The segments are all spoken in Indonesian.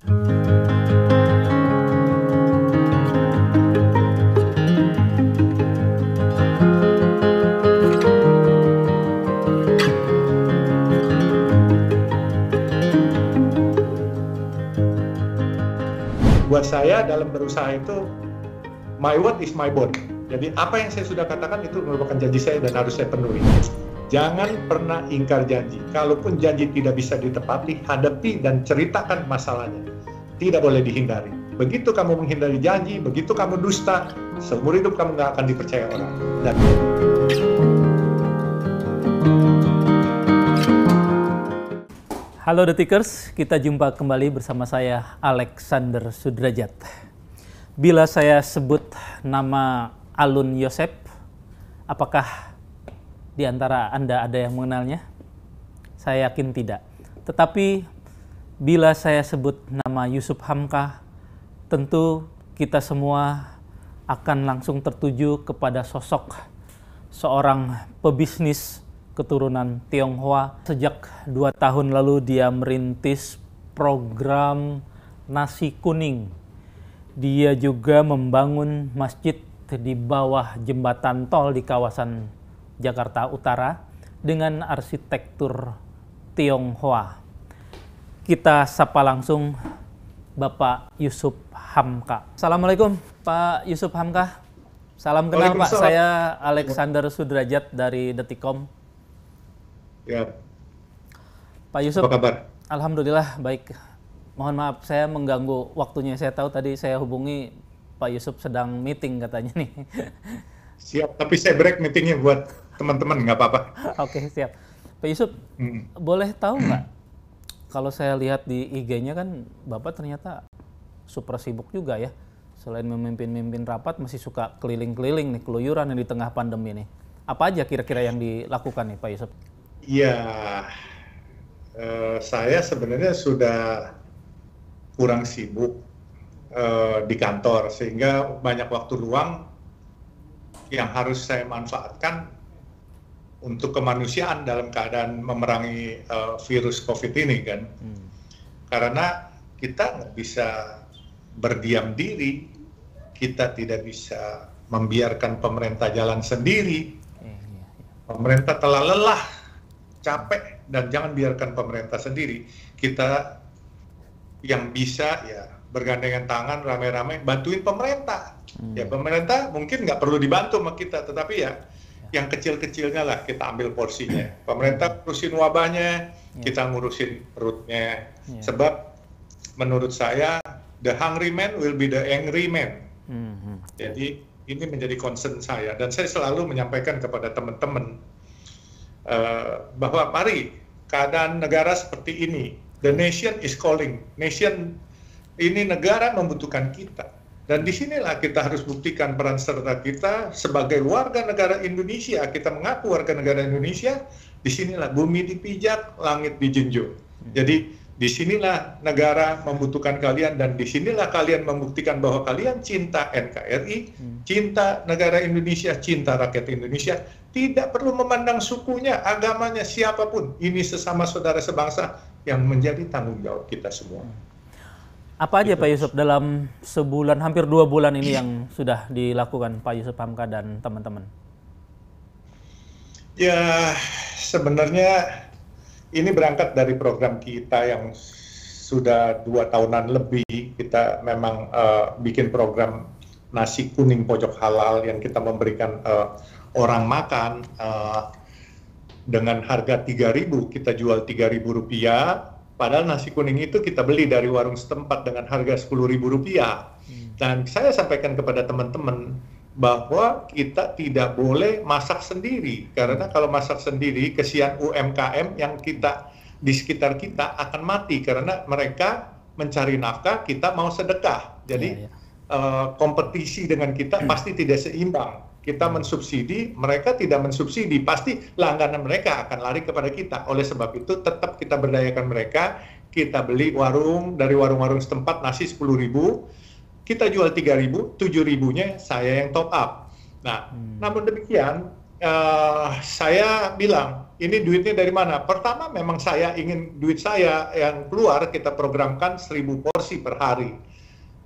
Buat saya dalam berusaha itu, my word is my bond. Jadi apa yang saya sudah katakan itu merupakan janji saya dan harus saya penuhi. Jangan pernah ingkar janji. Kalaupun janji tidak bisa ditepati, hadapi dan ceritakan masalahnya. Tidak boleh dihindari. Begitu kamu menghindari janji, begitu kamu dusta, seumur hidup kamu nggak akan dipercaya orang. Dan halo Detikers, kita jumpa kembali bersama saya Alexander Sudrajat. Bila saya sebut nama Alun Yosep, apakah di antara Anda ada yang mengenalnya? Saya yakin tidak. Tetapi bila saya sebut nama Yusuf Hamka, tentu kita semua akan langsung tertuju kepada sosok seorang pebisnis keturunan Tionghoa. Sejak 2 tahun lalu dia merintis program nasi kuning. Dia juga membangun masjid di bawah jembatan tol di kawasan Jakarta Utara dengan arsitektur Tionghoa. Kita sapa langsung Bapak Yusuf Hamka. Assalamualaikum Pak Yusuf Hamka. Salam kenal Pak, saya Alexander Sudrajat dari Detikom. ya, Pak Yusuf, apa kabar? Alhamdulillah baik. Mohon maaf saya mengganggu waktunya. Saya tahu tadi saya hubungi Pak Yusuf sedang meeting katanya nih. Siap, tapi saya break meetingnya buat teman-teman, nggak apa-apa. Oke, siap. Pak Yusuf, boleh tahu nggak, kalau saya lihat di IG-nya kan Bapak ternyata super sibuk juga ya. Selain memimpin rapat, masih suka keliling-keliling nih, keluyuran di tengah pandemi nih. Apa aja kira-kira yang dilakukan nih Pak Yusuf? Ya, saya sebenarnya sudah kurang sibuk di kantor, sehingga banyak waktu luang yang harus saya manfaatkan untuk kemanusiaan dalam keadaan memerangi virus COVID ini kan. Karena kita nggak bisa berdiam diri, kita tidak bisa membiarkan pemerintah jalan sendiri. Pemerintah telah lelah, capek, dan jangan biarkan pemerintah sendiri. Kita yang bisa ya bergandengan tangan rame-rame bantuin pemerintah. Ya pemerintah mungkin nggak perlu dibantu sama kita, tetapi ya yang kecil-kecilnya lah kita ambil porsinya. Pemerintah ngurusin wabahnya, kita ngurusin perutnya. Sebab menurut saya the hungry man will be the angry man. Jadi ini menjadi concern saya, dan saya selalu menyampaikan kepada teman-teman bahwa mari keadaan negara seperti ini, the nation is calling. Nation ini negara membutuhkan kita, dan disinilah kita harus buktikan peran serta kita sebagai warga negara Indonesia. Kita mengaku warga negara Indonesia. Disinilah bumi dipijak, langit dijunjung. Jadi disinilah negara membutuhkan kalian, dan disinilah kalian membuktikan bahwa kalian cinta NKRI, cinta negara Indonesia, cinta rakyat Indonesia. Tidak perlu memandang sukunya, agamanya, siapapun. Ini sesama saudara sebangsa yang menjadi tanggung jawab kita semua. Apa aja Pak Yusuf dalam sebulan, hampir 2 bulan ini yang sudah dilakukan Pak Yusuf Hamka dan teman-teman? Ya, sebenarnya ini berangkat dari program kita yang sudah 2 tahunan lebih. Kita memang bikin program nasi kuning pojok halal yang kita memberikan orang makan dengan harga 3.000, kita jual 3.000 rupiah. Padahal nasi kuning itu kita beli dari warung setempat dengan harga 10.000 rupiah. Dan saya sampaikan kepada teman-teman bahwa kita tidak boleh masak sendiri. Karena kalau masak sendiri, kesian UMKM yang kita di sekitar kita akan mati. Karena mereka mencari nafkah, kita mau sedekah. Jadi kompetisi dengan kita pasti tidak seimbang. Kita mensubsidi, mereka tidak mensubsidi, pasti langganan mereka akan lari kepada kita. Oleh sebab itu tetap kita berdayakan mereka. Kita beli dari warung-warung setempat nasi 10.000, kita jual 3.000, 7.000-nya saya yang top up. Nah, namun demikian saya bilang ini duitnya dari mana? Pertama memang saya ingin duit saya yang keluar kita programkan 1.000 porsi per hari.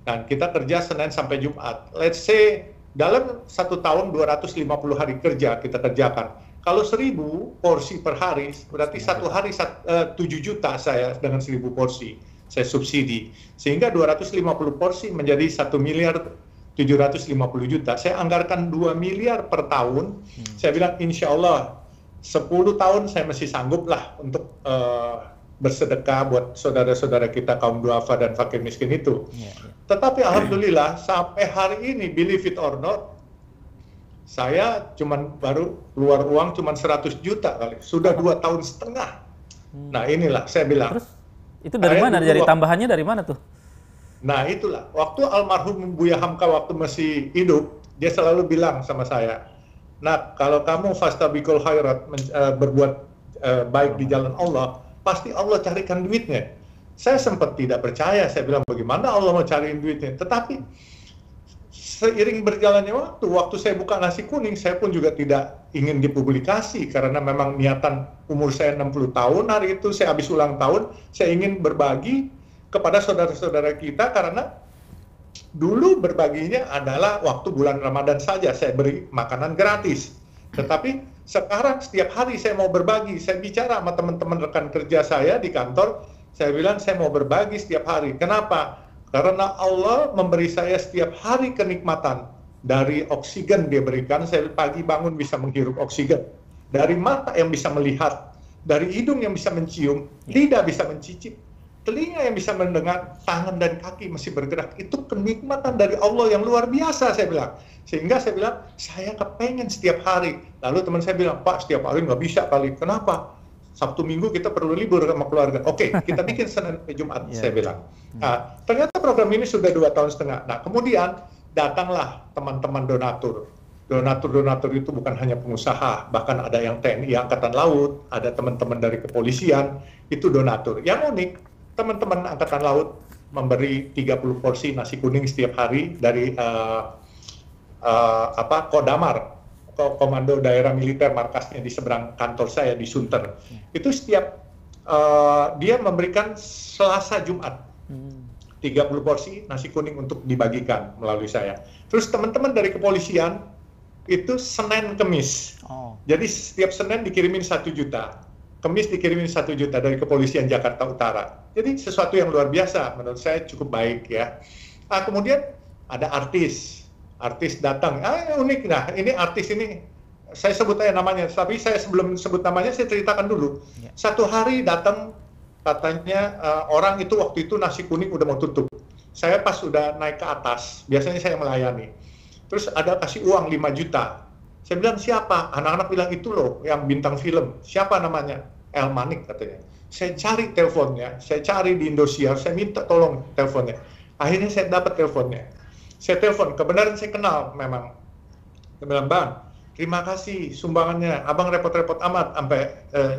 Dan kita kerja Senin sampai Jumat. Let's say dalam 1 tahun 250 hari kerja kita kerjakan. Kalau 1.000 porsi per hari, berarti 1 hari 7 juta saya dengan 1.000 porsi. Saya subsidi. Sehingga 250 porsi menjadi 1.750.000.000. Saya anggarkan 2 miliar per tahun. Saya bilang insya Allah 10 tahun saya masih sanggup lah untuk bersedekah buat saudara-saudara kita kaum duafa dan fakir miskin itu. Tetapi alhamdulillah sampai hari ini, believe it or not, saya cuman baru keluar uang cuman 100 juta kali. Sudah 2 tahun setengah. Nah inilah saya bilang. Terus itu dari mana? Dari tambahannya dari mana tuh? Nah itulah. Waktu almarhum Buya Hamka waktu masih hidup, dia selalu bilang sama saya, nah, kalau kamu fastabiqul khairat, berbuat baik di jalan Allah, pasti Allah carikan duitnya. Saya sempat tidak percaya, saya bilang bagaimana Allah mau cariin duitnya. Tetapi seiring berjalannya waktu saya buka nasi kuning, saya pun juga tidak ingin dipublikasi karena memang niatan umur saya 60 tahun hari itu, saya habis ulang tahun, saya ingin berbagi kepada saudara-saudara kita karena dulu berbaginya adalah waktu bulan Ramadan saja, saya beri makanan gratis. Tetapi sekarang setiap hari saya mau berbagi, saya bicara sama teman-teman rekan kerja saya di kantor, saya bilang saya mau berbagi setiap hari. Kenapa? Karena Allah memberi saya setiap hari kenikmatan. Dari oksigen dia berikan, saya pagi bangun bisa menghirup oksigen. Dari mata yang bisa melihat, dari hidung yang bisa mencium, lidah bisa mencicip, telinga yang bisa mendengar, tangan dan kaki masih bergerak. Itu kenikmatan dari Allah yang luar biasa, saya bilang. Sehingga saya bilang, saya kepengen setiap hari. Lalu teman saya bilang, Pak, setiap hari nggak bisa kali. Kenapa? Sabtu Minggu kita perlu libur sama keluarga. Oke, kita bikin Senin sampai Jumat, saya bilang. Nah, ternyata program ini sudah 2 tahun setengah. Nah, kemudian datanglah teman-teman donatur. Donatur-donatur itu bukan hanya pengusaha, bahkan ada yang TNI Angkatan Laut, ada teman-teman dari kepolisian, itu donatur. Yang unik, teman-teman Angkatan Laut memberi 30 porsi nasi kuning setiap hari dari Kodamar, Komando Daerah Militer, markasnya di seberang kantor saya di Sunter. Itu setiap dia memberikan Selasa Jumat 30 porsi nasi kuning untuk dibagikan melalui saya. Terus teman-teman dari kepolisian itu Senin Kemis. Jadi setiap Senin dikirimin 1 juta. Kemis dikirimin 1 juta dari kepolisian Jakarta Utara. Jadi sesuatu yang luar biasa, menurut saya cukup baik ya. Kemudian ada artis datang, unik. Nah ini artis ini, saya sebut aja namanya, tapi saya sebelum sebut namanya saya ceritakan dulu. Satu hari datang, katanya orang itu waktu itu nasi kuning udah mau tutup. Saya pas udah naik ke atas, biasanya saya melayani. Terus ada kasih uang 5 juta. Saya bilang siapa? Anak-anak bilang itu loh, yang bintang film. Siapa namanya? El Manik katanya. Saya cari teleponnya, saya cari di Indosiar, saya minta tolong teleponnya. Akhirnya saya dapat teleponnya. Saya telepon, kebenaran saya kenal memang. Saya bilang, Bang, terima kasih sumbangannya. Abang repot-repot amat sampai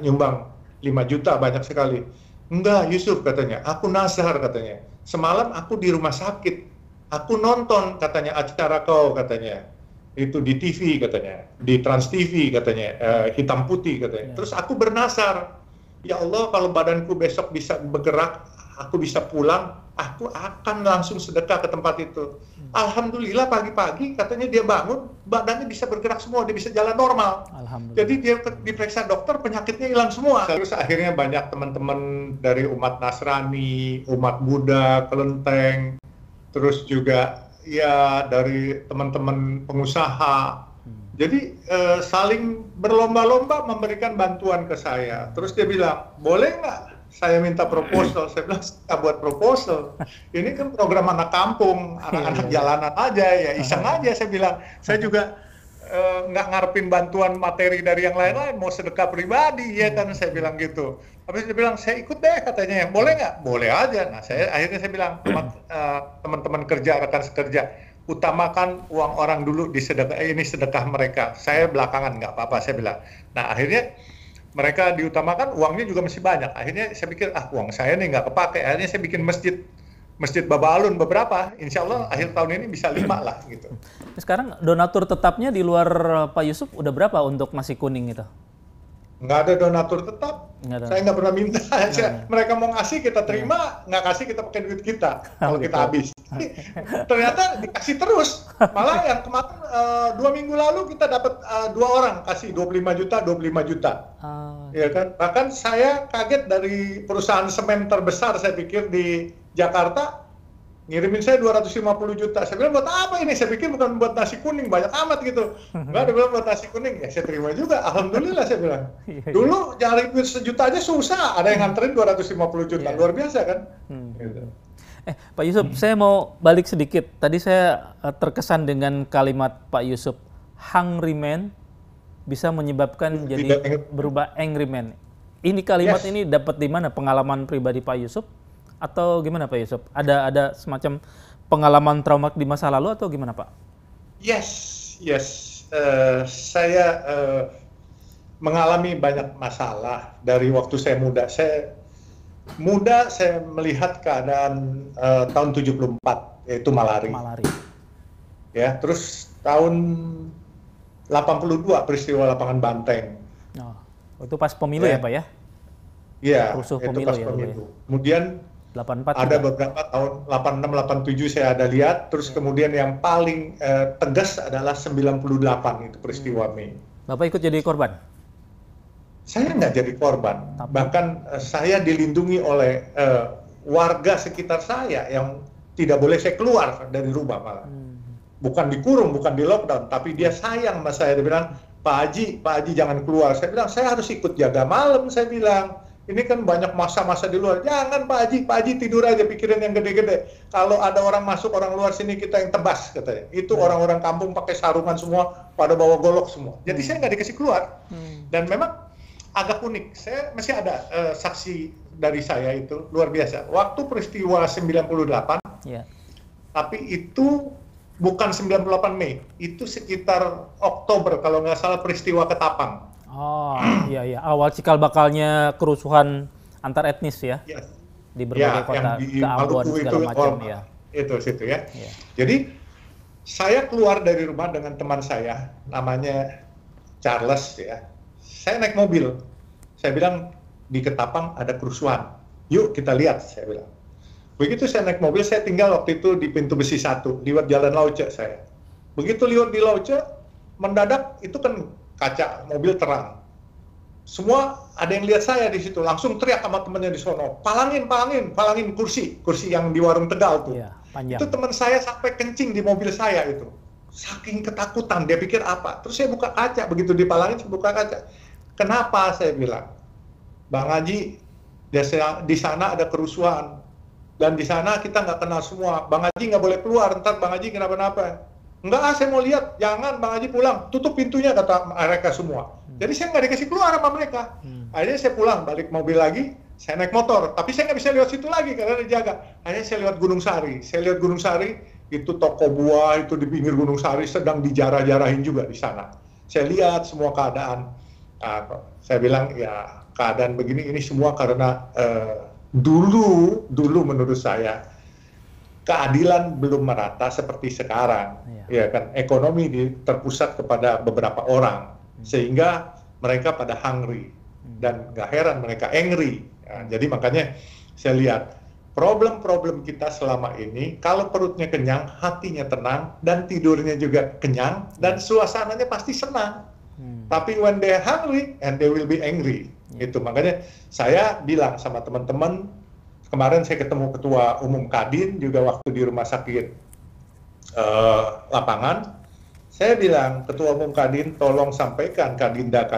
nyumbang 5 juta, banyak sekali. Enggak, Yusuf katanya, aku nazar katanya. Semalam aku di rumah sakit, aku nonton katanya acara kau katanya. Itu di TV katanya, di Trans TV katanya, hitam putih katanya. Terus aku bernasar, ya Allah kalau badanku besok bisa bergerak, aku bisa pulang, aku akan langsung sedekah ke tempat itu. Alhamdulillah pagi-pagi katanya dia bangun, badannya bisa bergerak semua, dia bisa jalan normal. Jadi dia diperiksa dokter, penyakitnya hilang semua. Terus akhirnya banyak teman-teman dari umat Nasrani, umat Buddha, Kelenteng, terus juga ya dari teman-teman pengusaha. Jadi saling berlomba-lomba memberikan bantuan ke saya. Terus dia bilang, boleh nggak saya minta proposal? Saya bilang, saya buat proposal. Ini kan program anak kampung, anak-anak jalanan aja, ya iseng aja. Saya bilang, saya juga nggak ngarepin bantuan materi dari yang lain-lain, mau sedekah pribadi, ya kan, saya bilang gitu. Habis dia bilang, saya ikut deh katanya, boleh nggak? Boleh aja. Nah, akhirnya saya bilang, teman-teman kerja, rekan sekerja, utamakan uang orang dulu di sedekah, ini sedekah mereka. Saya belakangan nggak apa-apa, saya bilang. Nah, akhirnya mereka diutamakan, uangnya juga masih banyak. Akhirnya saya pikir, uang saya nih nggak kepake. Akhirnya saya bikin Masjid Baba Alun beberapa, insya Allah akhir tahun ini bisa 5 lah gitu. Sekarang donatur tetapnya di luar Pak Yusuf udah berapa untuk nasi kuning itu? nggak ada donatur tetap. Nggak ada. Saya nggak pernah minta. Iya. Mereka mau ngasih kita terima, nggak kasih kita pakai duit kita kalau Gitu. kita habis. Ternyata dikasih terus. Malah yang kemarin 2 minggu lalu kita dapat 2 orang kasih 25 juta, 25 juta. Ya kan? Bahkan saya kaget dari perusahaan semen terbesar saya pikir di Jakarta ngirimin saya 250 juta. Saya bilang buat apa ini? Saya pikir bukan buat nasi kuning, banyak amat gitu. Enggak, ada bilang buat nasi kuning. Ya saya terima juga, alhamdulillah saya bilang. Dulu nyari duit sejuta aja susah, ada yang nganterin 250 juta. Luar biasa kan? Gitu. Pak Yusuf, saya mau balik sedikit. Tadi saya terkesan dengan kalimat Pak Yusuf, hungry man bisa menyebabkan jadi berubah angry man. Ini kalimat ini dapat di mana? Pengalaman pribadi Pak Yusuf? Atau gimana Pak Yusuf? Ada semacam pengalaman trauma di masa lalu atau gimana Pak? Yes. Saya mengalami banyak masalah dari waktu saya muda. Saya melihat keadaan tahun 74, yaitu malari. Ya, terus tahun 82 peristiwa lapangan Banteng. Oh, itu pas pemilu ya Pak ya? Iya, itu pemilu, pas pemilu. Ya. Kemudian 84 ada juga. beberapa tahun 86, 87 saya ada lihat. Terus kemudian yang paling tegas adalah 98 itu peristiwa Mei. Bapak ikut jadi korban? Saya nggak jadi korban. Bahkan saya dilindungi oleh warga sekitar saya yang tidak boleh saya keluar dari rumah malah. Bukan dikurung, bukan di lockdown, tapi dia sayang sama saya. Dia bilang, Pak Haji jangan keluar. Saya bilang, saya harus ikut jaga malam, saya bilang. Ini kan banyak masa-masa di luar. Jangan Pak Haji tidur aja, pikirin yang gede-gede. Kalau ada orang masuk, orang luar sini kita yang tebas, katanya. Itu orang-orang kampung pakai sarungan semua, pada bawa golok semua. Jadi saya nggak dikasih keluar. Dan memang agak unik. Saya masih ada saksi dari saya itu, luar biasa. Waktu peristiwa 98, tapi itu bukan 98 Mei, itu sekitar Oktober kalau nggak salah peristiwa Ketapang. Oh iya, awal cikal bakalnya kerusuhan antar etnis ya, di berbagai kota, yang di Ambon segala macam ya. Itu situ ya. Jadi saya keluar dari rumah dengan teman saya, namanya Charles ya. Saya naik mobil, saya bilang di Ketapang ada kerusuhan, yuk kita lihat, saya bilang. Begitu saya naik mobil, saya tinggal waktu itu di pintu besi 1, lewat jalan Lauce saya. Begitu lewat di Lauce, mendadak itu kan kaca mobil terang. Semua ada yang lihat saya di situ, langsung teriak sama temannya di sono, palangin kursi yang di warung Tegal tuh. Itu teman saya sampai kencing di mobil saya itu. Saking ketakutan, dia pikir apa. Terus saya buka kaca, begitu dipalangin saya buka kaca. Kenapa, saya bilang, Bang Haji, di sana ada kerusuhan. Dan di sana kita nggak kenal semua. Bang Haji nggak boleh keluar, ntar Bang Haji kenapa-napa. Enggak, saya mau lihat. Jangan, Bang Haji pulang. Tutup pintunya, kata mereka semua. Jadi saya nggak dikasih keluar sama mereka. Akhirnya saya pulang, balik mobil lagi. Saya naik motor. Tapi saya nggak bisa lewat situ lagi, karena dijaga. Akhirnya saya lewat Gunung Sari. Saya lihat Gunung Sari, itu toko buah, itu di pinggir Gunung Sari, sedang dijarah-jarahin juga di sana. Saya lihat semua keadaan. Saya bilang, ya keadaan begini, ini semua karena dulu menurut saya keadilan belum merata seperti sekarang, ya kan, ekonomi terpusat kepada beberapa orang sehingga mereka pada hungry dan nggak heran mereka angry. Jadi makanya saya lihat problem-problem kita selama ini, kalau perutnya kenyang, hatinya tenang dan tidurnya juga kenyang dan suasananya pasti senang. Tapi when they hungry and they will be angry. Itu makanya saya bilang sama teman-teman, kemarin saya ketemu Ketua Umum Kadin juga waktu di rumah sakit lapangan. Saya bilang, Ketua Umum Kadin tolong sampaikan Kadinda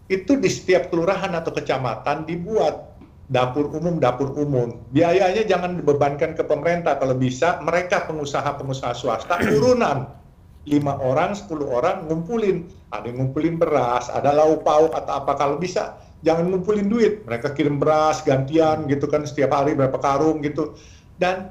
itu di setiap kelurahan atau kecamatan dibuat dapur umum. Biayanya jangan dibebankan ke pemerintah, kalau bisa mereka pengusaha swasta urunan. 5 orang, 10 orang ngumpulin, ada yang ngumpulin beras, ada lauk pauk atau apa, kalau bisa jangan ngumpulin duit, mereka kirim beras gantian gitu kan, setiap hari berapa karung gitu, dan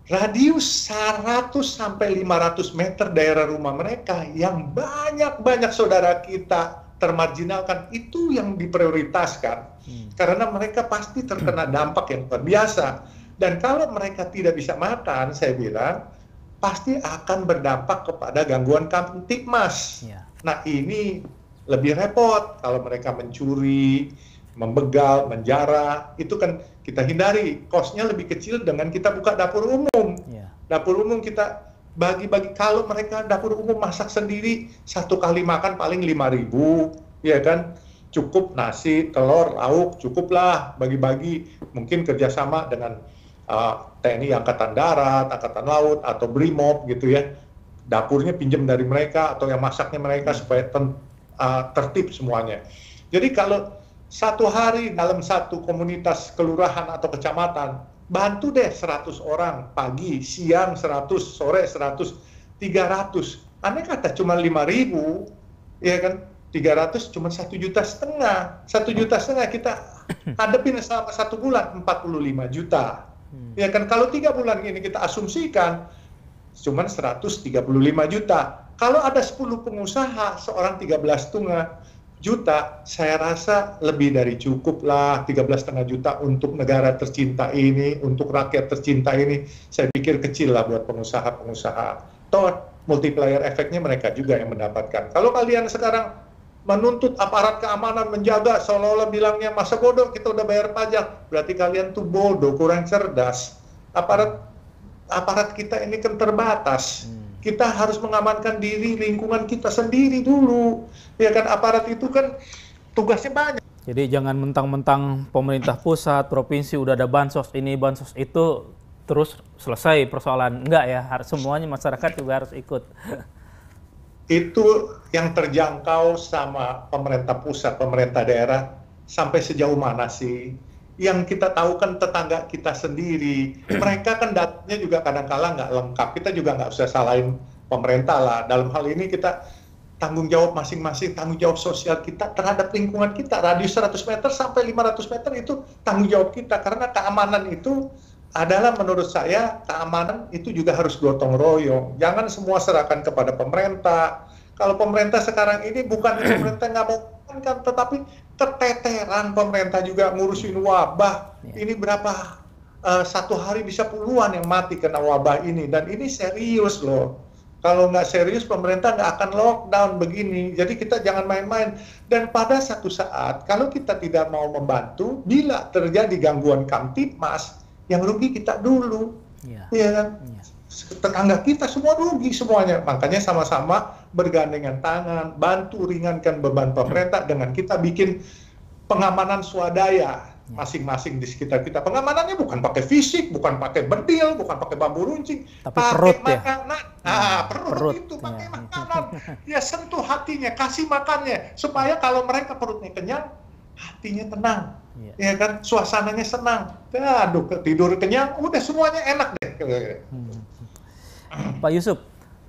radius 100 sampai 500 meter daerah rumah mereka yang banyak saudara kita termarginalkan, itu yang diprioritaskan, karena mereka pasti terkena dampak yang luar biasa, dan kalau mereka tidak bisa makan, saya bilang pasti akan berdampak kepada gangguan Kamtibmas. Nah ini lebih repot kalau mereka mencuri, membegal, menjarah, itu kan kita hindari. Cost-nya lebih kecil dengan kita buka dapur umum. Dapur umum kita bagi-bagi. Kalau mereka dapur umum masak sendiri, satu kali makan paling 5.000, ya kan? Cukup nasi, telur, lauk, cukuplah bagi-bagi. Mungkin kerjasama dengan TNI Angkatan Darat, Angkatan Laut, atau BRIMOB gitu ya. Dapurnya pinjam dari mereka atau yang masaknya mereka supaya tertib semuanya. Jadi kalau satu hari dalam satu komunitas kelurahan atau kecamatan, bantu deh 100 orang, pagi, siang 100, sore 100, 300. Andai kata cuma 5.000, ya kan, 300 cuma 1,5 juta. 1,5 juta kita hadapin selama 1 bulan, 45 juta. Ya kan, kalau 3 bulan ini kita asumsikan, cuma 135 juta. Kalau ada 10 pengusaha, seorang 13,5 juta, saya rasa lebih dari cukup lah. 13,5 juta untuk negara tercinta ini, untuk rakyat tercinta ini, saya pikir kecil lah buat pengusaha-pengusaha. Toh multiplier efeknya mereka juga yang mendapatkan. Kalau kalian sekarang menuntut aparat keamanan menjaga, seolah-olah bilangnya masa bodoh kita udah bayar pajak, berarti kalian tuh bodoh, kurang cerdas. Aparat kita ini kan terbatas. Kita harus mengamankan diri, lingkungan kita sendiri dulu. Ya kan, aparat itu kan tugasnya banyak. Jadi jangan mentang-mentang pemerintah pusat, provinsi udah ada bansos ini, bansos itu, terus selesai persoalan. Enggak ya, semuanya masyarakat juga harus ikut. Itu yang terjangkau sama pemerintah pusat, pemerintah daerah, sampai sejauh mana sih? Yang kita tahu kan tetangga kita sendiri. Mereka kan datanya juga kadang-kala nggak lengkap. Kita juga nggak usah salahin pemerintah lah. Dalam hal ini kita tanggung jawab masing-masing, tanggung jawab sosial kita terhadap lingkungan kita. Radius 100 meter sampai 500 meter itu tanggung jawab kita. Karena keamanan itu adalah, menurut saya, keamanan itu juga harus gotong royong. Jangan semua serahkan kepada pemerintah. Kalau pemerintah sekarang ini bukan pemerintah nggak mau kan, tetapi keteteran pemerintah juga ngurusin wabah. Ini berapa, satu hari bisa puluhan yang mati kena wabah ini, dan ini serius loh. Kalau nggak serius, pemerintah nggak akan lockdown begini. Jadi kita jangan main-main. Dan pada satu saat, kalau kita tidak mau membantu, bila terjadi gangguan Kamtibmas, yang rugi kita dulu. Iya kan? Tetangga kita semua rugi semuanya. Makanya sama-sama bergandengan tangan, bantu ringankan beban pemerintah dengan kita bikin pengamanan swadaya masing-masing di sekitar kita. Pengamanannya bukan pakai fisik, bukan pakai bedil, bukan pakai bambu runcing, tapi pakai perut makanan. Perut itu ya. pakai makanan. Ya sentuh hatinya, kasih makannya, supaya kalau mereka perutnya kenyang, hatinya tenang. Ya kan, suasananya senang. Aduh, tidur kenyang, udah semuanya enak deh. Pak Yusuf,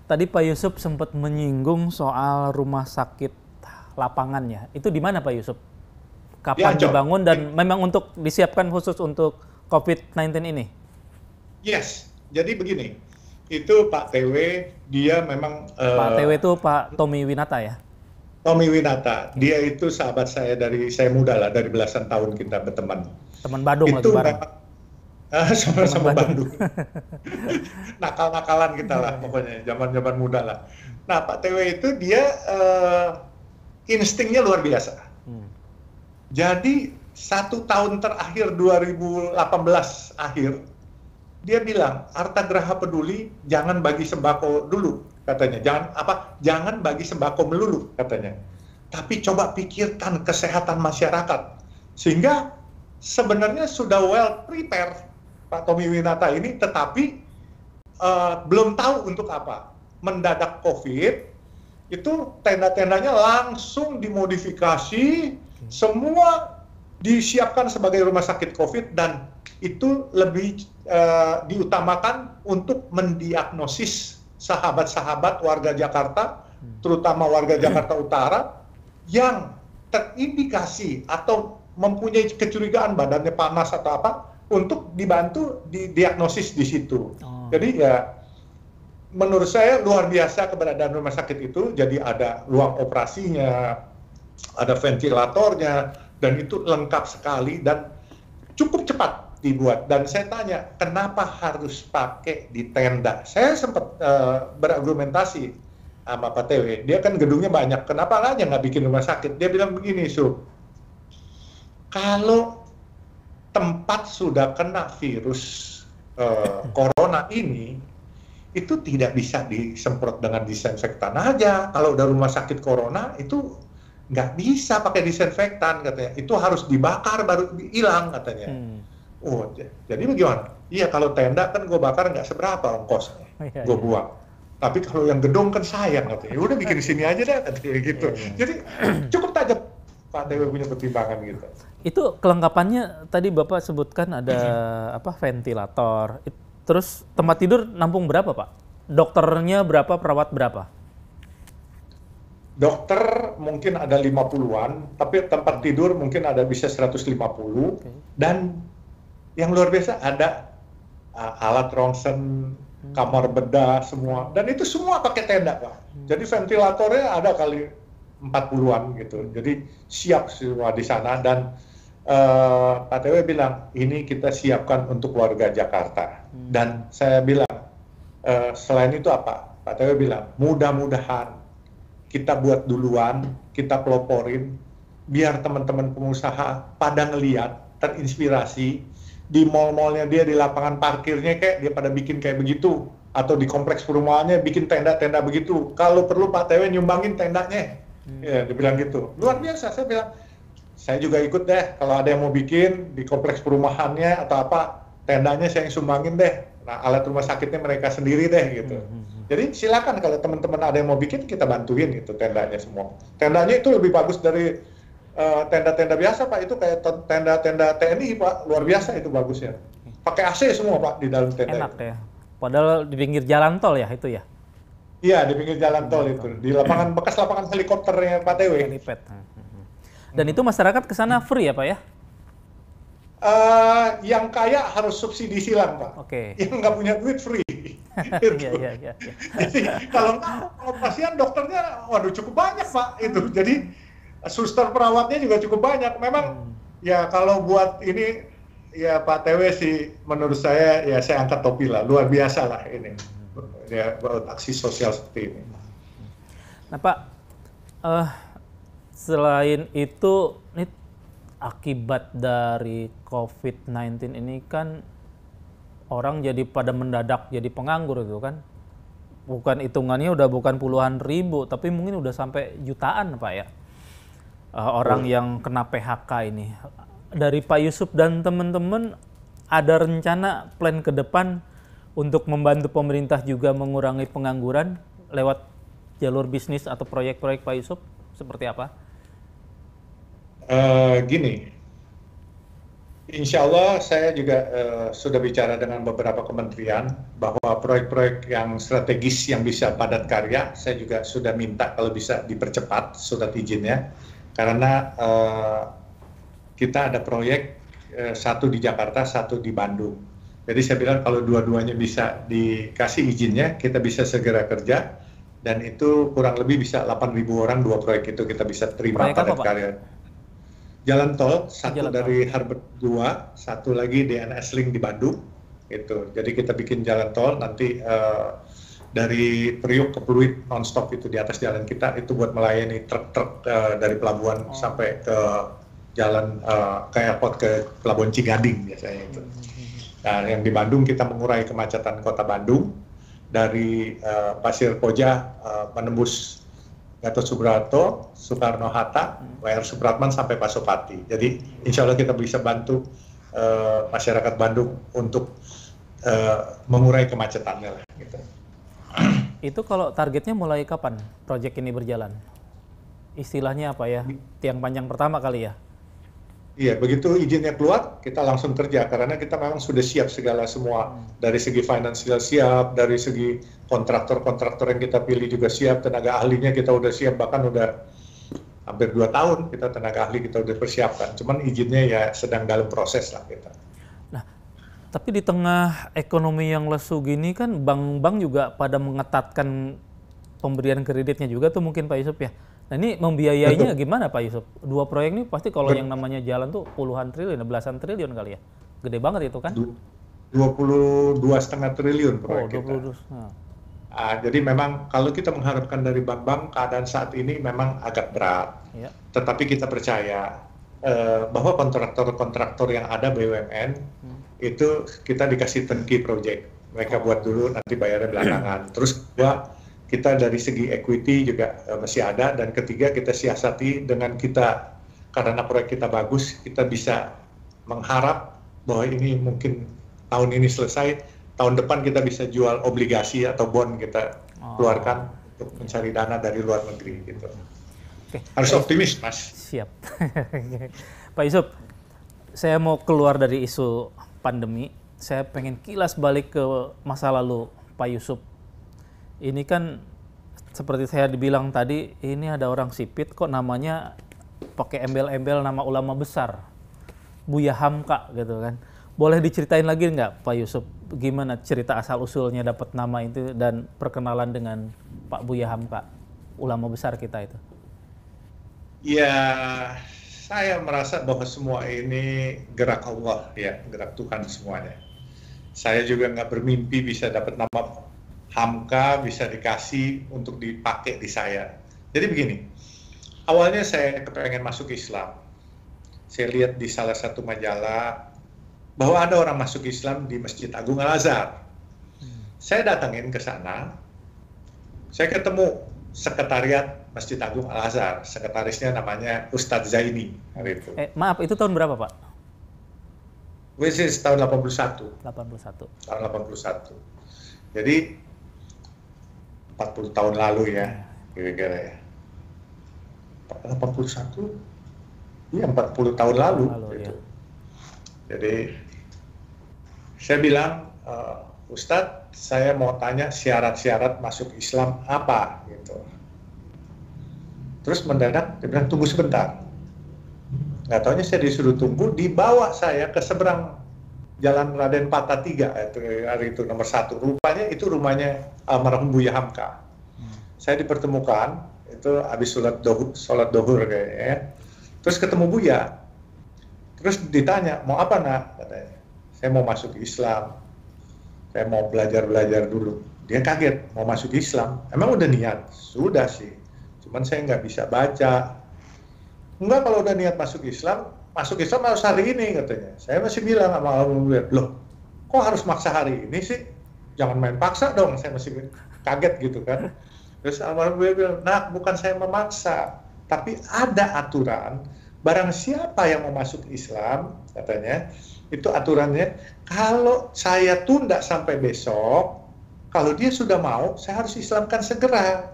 tadi Pak Yusuf sempat menyinggung soal rumah sakit lapangannya. Itu di mana Pak Yusuf? Kapan dibangun dan memang untuk disiapkan khusus untuk COVID-19 ini? Yes, jadi begini, itu Pak TW, dia memang... Pak TW itu Pak Tommy Winata ya? Tommy Winata, dia itu sahabat saya dari saya muda lah, dari belasan tahun kita berteman. Teman Badung lagi bareng. Sama-sama Bandung. Nakal-nakalan kita lah pokoknya, zaman-zaman muda lah. Nah, Pak TW itu dia instingnya luar biasa. Jadi 1 tahun terakhir 2018 akhir, dia bilang Arta Graha peduli, jangan bagi sembako dulu katanya. Jangan bagi sembako melulu katanya. Tapi coba pikirkan kesehatan masyarakat. Sehingga sebenarnya sudah well prepared Pak Tommy Winata ini, tetapi belum tahu untuk apa. Mendadak COVID, itu tenda-tendanya langsung dimodifikasi, semua disiapkan sebagai rumah sakit COVID, dan itu lebih diutamakan untuk mendiagnosis sahabat-sahabat warga Jakarta, terutama warga Jakarta Utara, yang terindikasi atau mempunyai kecurigaan badannya panas atau apa, untuk dibantu didiagnosis di situ. Jadi ya, menurut saya luar biasa keberadaan rumah sakit itu. Jadi ada ruang operasinya, ada ventilatornya, dan itu lengkap sekali dan cukup cepat dibuat. Dan saya tanya, kenapa harus pakai di tenda? Saya sempat berargumentasi, sama Pak TW, dia kan gedungnya banyak, kenapa aja nggak bikin rumah sakit? Dia bilang begini, kalau tempat sudah kena virus corona ini, itu tidak bisa disemprot dengan disinfektan aja. Kalau udah rumah sakit corona, itu nggak bisa pakai disinfektan katanya. Itu harus dibakar baru hilang katanya. Oh, jadi bagaimana? Iya, kalau tenda kan gue bakar nggak seberapa ongkosnya, gue buang. Tapi kalau yang gedung kan sayang katanya. Ya udah bikin di sini aja deh katanya gitu. Jadi cukup tajam Pak Dewi punya pertimbangan gitu. Itu kelengkapannya tadi Bapak sebutkan ada ventilator. Terus tempat tidur nampung berapa, Pak? Dokternya berapa, perawat berapa? Dokter mungkin ada 50-an, tapi tempat tidur mungkin ada bisa 150. Dan yang luar biasa ada alat ronsen, kamar bedah semua. Dan itu semua pakai tenda, Pak. Jadi ventilatornya ada kali 40-an gitu. Jadi siap semua di sana dan Pak TW bilang, ini kita siapkan untuk warga Jakarta. Dan saya bilang, selain itu apa? Pak TW bilang, mudah-mudahan kita buat duluan, kita peloporin, biar teman-teman pengusaha pada ngeliat, terinspirasi, di mall-mallnya dia, di lapangan parkirnya kayak, dia pada bikin kayak begitu. Atau di kompleks perumahannya bikin tenda-tenda begitu. Kalau perlu Pak TW nyumbangin tendanya. Ya, dia bilang gitu. Luar biasa, saya bilang, saya juga ikut deh, kalau ada yang mau bikin di kompleks perumahannya atau apa, tendanya saya yang sumbangin deh. Nah, alat rumah sakitnya mereka sendiri deh gitu. Jadi silakan kalau teman-teman ada yang mau bikin, kita bantuin gitu tendanya semua. Tendanya itu lebih bagus dari tenda-tenda biasa Pak, itu kayak tenda-tenda TNI Pak, luar biasa itu bagusnya. Pakai AC semua Pak di dalam tenda. Enak ya. Padahal di pinggir jalan tol ya itu ya? Iya, di pinggir jalan tol itu. Di lapangan bekas lapangan helikopternya Pak TW. Helipad. Dan itu masyarakat ke sana free ya Pak ya? Yang kaya harus subsidi silang Pak. Yang nggak punya duit free. Gitu. Iya. Jadi kalau operasian dokternya, waduh cukup banyak Pak itu. Jadi suster perawatnya juga cukup banyak. Memang ya kalau buat ini ya Pak TW sih menurut saya ya saya angkat topi lah. Luar biasa lah ini. Ya buat aksi sosial seperti ini. Nah Pak, selain itu, ini akibat dari COVID-19 ini kan orang jadi pada mendadak jadi penganggur itu kan. Bukan hitungannya udah bukan puluhan ribu, tapi mungkin udah sampai jutaan Pak ya. Orang yang kena PHK ini. Dari Pak Yusuf dan teman-teman ada rencana plan ke depan untuk membantu pemerintah juga mengurangi pengangguran lewat jalur bisnis atau proyek-proyek Pak Yusuf? Seperti apa? Gini, insya Allah saya juga sudah bicara dengan beberapa kementerian bahwa proyek-proyek yang strategis yang bisa padat karya, saya juga sudah minta kalau bisa dipercepat surat izinnya, karena kita ada proyek satu di Jakarta, satu di Bandung. Jadi saya bilang kalau dua-duanya bisa dikasih izinnya, kita bisa segera kerja, dan itu kurang lebih bisa 8.000 orang, 2 proyek itu kita bisa terima padat karya. Jalan tol, satu dari Harbor 2, satu lagi DNS Link di Bandung, gitu. Jadi kita bikin jalan tol, nanti dari Priuk ke Pluit non-stop itu di atas jalan kita, itu buat melayani truk-truk dari pelabuhan sampai ke jalan ke airport, ke Pelabuhan Cigading biasanya itu. Nah, yang di Bandung kita mengurai kemacetan kota Bandung, dari Pasir Koja menembus Gatot Subroto, Soekarno-Hatta, WR Supratman sampai Pasopati. Jadi insya Allah kita bisa bantu masyarakat Bandung untuk mengurai kemacetannya lah. Gitu. Itu kalau targetnya mulai kapan proyek ini berjalan? Istilahnya apa ya? Tiang panjang pertama kali ya? Iya, begitu izinnya keluar, kita langsung kerja karena kita memang sudah siap segala semua, dari segi finansial siap, dari segi kontraktor-kontraktor yang kita pilih juga siap, tenaga ahlinya kita udah siap, bahkan udah hampir 2 tahun kita tenaga ahli kita udah persiapkan, cuman izinnya ya sedang dalam proses lah kita. Nah, tapi di tengah ekonomi yang lesu gini kan bank-bank juga pada mengetatkan pemberian kreditnya juga tuh mungkin Pak Yusuf ya. Nah ini membiayainya gimana Pak Yusuf? 2 proyek ini pasti kalau yang namanya jalan tuh puluhan triliun, belasan triliun kali ya? Gede banget itu kan? 22,5 triliun proyek kita. Nah. Jadi memang kalau kita mengharapkan dari bank-bank, keadaan saat ini memang agak berat. Ya. Tetapi kita percaya bahwa kontraktor-kontraktor yang ada BUMN itu kita dikasih turnkey project. Mereka buat dulu, nanti bayarnya belakangan. Terus kedua, kita dari segi equity juga masih ada. Dan ketiga, kita siasati dengan kita, karena proyek kita bagus, kita bisa mengharap bahwa ini mungkin tahun ini selesai, tahun depan kita bisa jual obligasi atau bond kita keluarkan untuk mencari dana dari luar negeri gitu. Oke. Harus optimis, Mas. Siap. Pak Yusuf, saya mau keluar dari isu pandemi. Saya pengen kilas balik ke masa lalu Pak Yusuf. Ini kan seperti saya dibilang tadi, ini ada orang sipit kok namanya pakai embel-embel nama ulama besar. Buya Hamka gitu kan. Boleh diceritain lagi nggak Pak Yusuf, gimana cerita asal-usulnya dapat nama itu dan perkenalan dengan Pak Buya Hamka, ulama besar kita itu? Ya, saya merasa bahwa semua ini gerak Allah ya, gerak Tuhan semuanya. Saya juga nggak bermimpi bisa dapat nama Hamka, bisa dikasih untuk dipakai di saya. Jadi begini, awalnya saya kepengen masuk Islam. Saya lihat di salah satu majalah bahwa ada orang masuk Islam di Masjid Agung Al-Azhar. Saya datangin ke sana, saya ketemu sekretariat Masjid Agung Al-Azhar, sekretarisnya namanya Ustadz Zaini hari itu. Maaf, itu tahun berapa Pak? Which is tahun 81. 81. Tahun 81. Jadi 40 tahun lalu ya, kira-kira ya. 81? Iya, 40 tahun lalu gitu. Ya. Jadi saya bilang, Ustadz, saya mau tanya syarat-syarat masuk Islam apa gitu. Terus mendadak dia bilang tunggu sebentar. Nggak taunya saya disuruh tunggu, dibawa saya ke seberang Jalan Raden Patah 3 itu hari itu nomor 1. Rupanya itu rumahnya almarhum Buya Hamka. Saya dipertemukan itu habis sholat dohur kayaknya ya. Terus ketemu Buya. Terus ditanya, mau apa nak? Katanya, saya mau masuk Islam. Saya mau belajar dulu. Dia kaget, mau masuk Islam. Emang udah niat? Sudah sih. Cuman saya nggak bisa baca. Enggak, kalau udah niat masuk Islam harus hari ini katanya. Saya masih bilang sama almarhum, loh, kok harus maksa hari ini sih? Jangan main paksa dong. Saya masih kaget gitu kan. Terus almarhum bilang, nah bukan saya memaksa, tapi ada aturan. Barang siapa yang mau masuk Islam, katanya, itu aturannya, kalau saya tunda sampai besok, kalau dia sudah mau, saya harus Islamkan segera.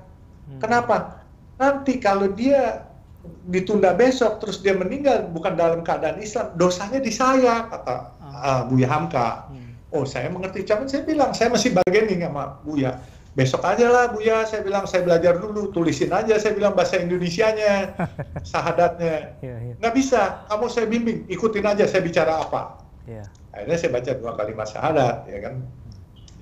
Kenapa? Nanti kalau dia ditunda besok, terus dia meninggal bukan dalam keadaan Islam, dosanya di saya, kata Buya Hamka. Oh, saya mengerti. Cuman saya bilang, saya masih bargaining sama Buya. Besok aja lah Buya, saya bilang, saya belajar dulu, tulisin aja, saya bilang bahasa Indonesianya, syahadatnya. Nggak bisa, kamu saya bimbing, ikutin aja saya bicara apa. Akhirnya saya baca 2 kalimat syahadat, ya kan.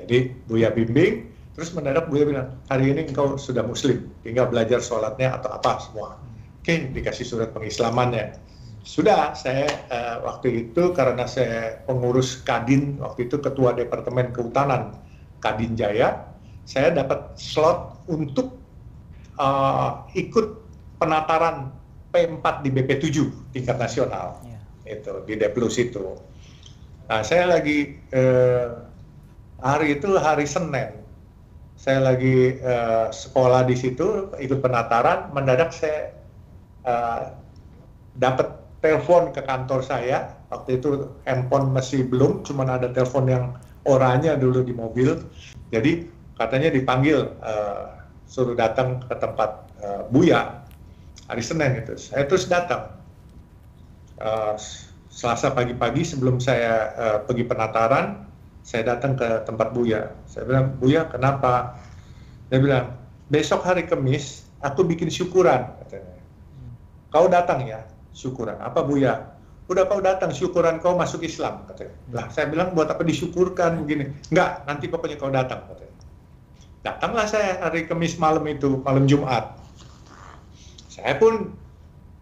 Jadi Buya bimbing, terus mendadak Buya bilang, hari ini engkau sudah muslim, tinggal belajar sholatnya atau apa semua. Oke, dikasih surat pengislamannya. Sudah, saya waktu itu karena saya pengurus Kadin, waktu itu ketua Departemen Kehutanan Kadin Jaya, saya dapat slot untuk ikut penataran P4 di BP7 tingkat nasional. Itu di Deplus itu. Nah, saya lagi hari itu hari Senin. Saya lagi sekolah di situ, ikut penataran, mendadak saya dapat telepon ke kantor saya. Waktu itu handphone masih belum, cuma ada telepon yang oranye dulu di mobil. Jadi katanya dipanggil, suruh datang ke tempat Buya hari Senin itu. Saya terus datang. Selasa pagi-pagi sebelum saya pergi penataran, saya datang ke tempat Buya. Saya bilang, Buya kenapa? Dia bilang, besok hari Kamis aku bikin syukuran, katanya. Kau datang ya, syukuran. Apa Buya? Udah kau datang, syukuran kau masuk Islam, katanya. Lah, saya bilang buat apa disyukurkan begini? Enggak, nanti pokoknya kau datang, katanya. Datanglah saya hari Kamis malam itu, malam Jumat. Saya pun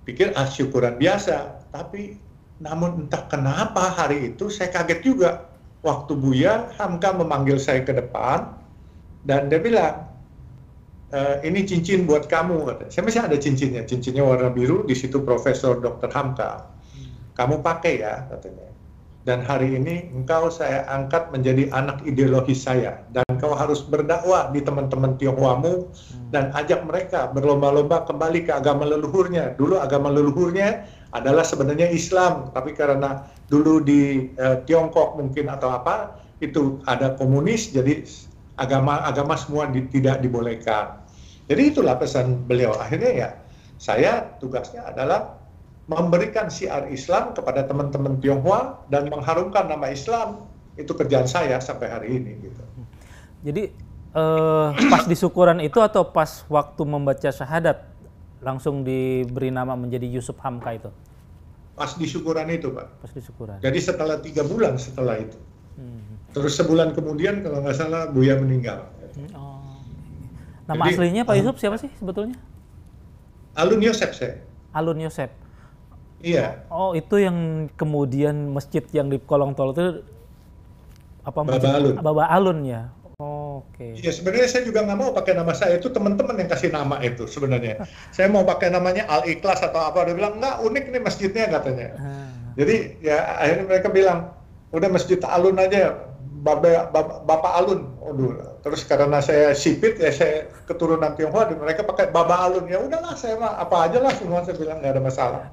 pikir syukuran biasa, tapi namun entah kenapa hari itu saya kaget juga. Waktu Buya Hamka memanggil saya ke depan, Dan dia bilang, ini cincin buat kamu, katanya. Saya masih ada cincinnya, cincinnya warna biru, di situ Profesor Dr. Hamka. Kamu pakai ya, katanya. Dan hari ini engkau saya angkat menjadi anak ideologis saya. Dan engkau harus berdakwah di teman-teman Tionghoamu dan ajak mereka berlomba-lomba kembali ke agama leluhurnya. Dulu agama leluhurnya adalah sebenarnya Islam, tapi karena dulu di Tiongkok mungkin atau apa, itu ada komunis, jadi agama semua tidak dibolehkan. Jadi itulah pesan beliau. Akhirnya ya, saya tugasnya adalah memberikan syiar Islam kepada teman-teman Tionghoa dan mengharumkan nama Islam. Itu kerjaan saya sampai hari ini. Gitu. Jadi pas di syukuran itu atau pas waktu membaca syahadat langsung diberi nama menjadi Yusuf Hamka itu? Pas di syukuran itu, Pak. Pas di syukuran. Jadi setelah 3 bulan setelah itu. Terus sebulan kemudian kalau nggak salah Buya meninggal. Oh. Nama jadi, aslinya Pak Yusuf siapa sih sebetulnya? Alun Yosep saya. Alun Yosep. Iya. Oh, itu yang kemudian masjid yang di kolong tol itu apa? Baba Alun. Baba Alun ya. Oh, oke. Iya, sebenarnya saya juga nggak mau pakai nama saya, itu teman-teman yang kasih nama itu sebenarnya. Saya mau pakai namanya Al Ikhlas atau apa, dia bilang nggak, unik nih masjidnya katanya. Jadi ya akhirnya mereka bilang udah Masjid Alun aja, Bapak Alun. Terus karena saya sipit ya, saya keturunan Tionghoa, mereka pakai Baba Alun. Ya udahlah, saya mah apa aja lah semua, saya bilang nggak ada masalah.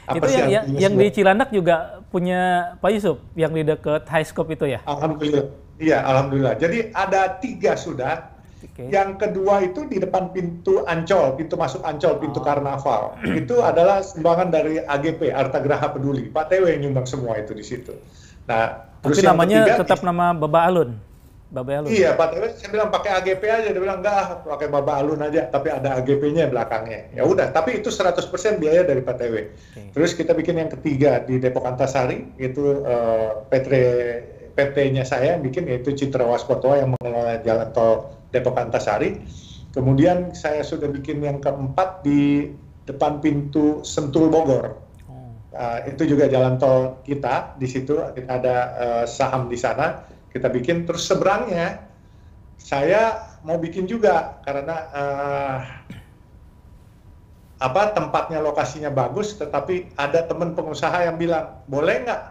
Apa itu yang di Cilandak juga punya Pak Yusuf, yang di dekat High Scope itu ya? Alhamdulillah. Iya, alhamdulillah. Jadi ada 3 sudah. Okay. Yang kedua itu di depan pintu Ancol, pintu masuk Ancol, pintu Karnaval. Itu adalah sumbangan dari AGP, Arta Graha Peduli. Pak TW yang nyumbang semua itu di situ. Nah, tapi namanya tetap nama Baba Alun. Baba Alun. Iya, Pak TW saya bilang pakai AGP aja, dia bilang enggak, pakai Baba Alun aja, tapi ada AGP-nya belakangnya. Ya udah, tapi itu 100% biaya dari Pak TW. Okay. Terus kita bikin yang ketiga di Depok Antasari, itu PT-nya saya yang bikin, yaitu Citra Waspodoa yang mengelola jalan tol Depok Antasari. Kemudian saya sudah bikin yang keempat di depan pintu Sentul Bogor. Itu juga jalan tol kita, di situ ada saham di sana, kita bikin. Terus seberangnya saya mau bikin juga karena tempatnya, lokasinya bagus, tetapi ada teman pengusaha yang bilang boleh nggak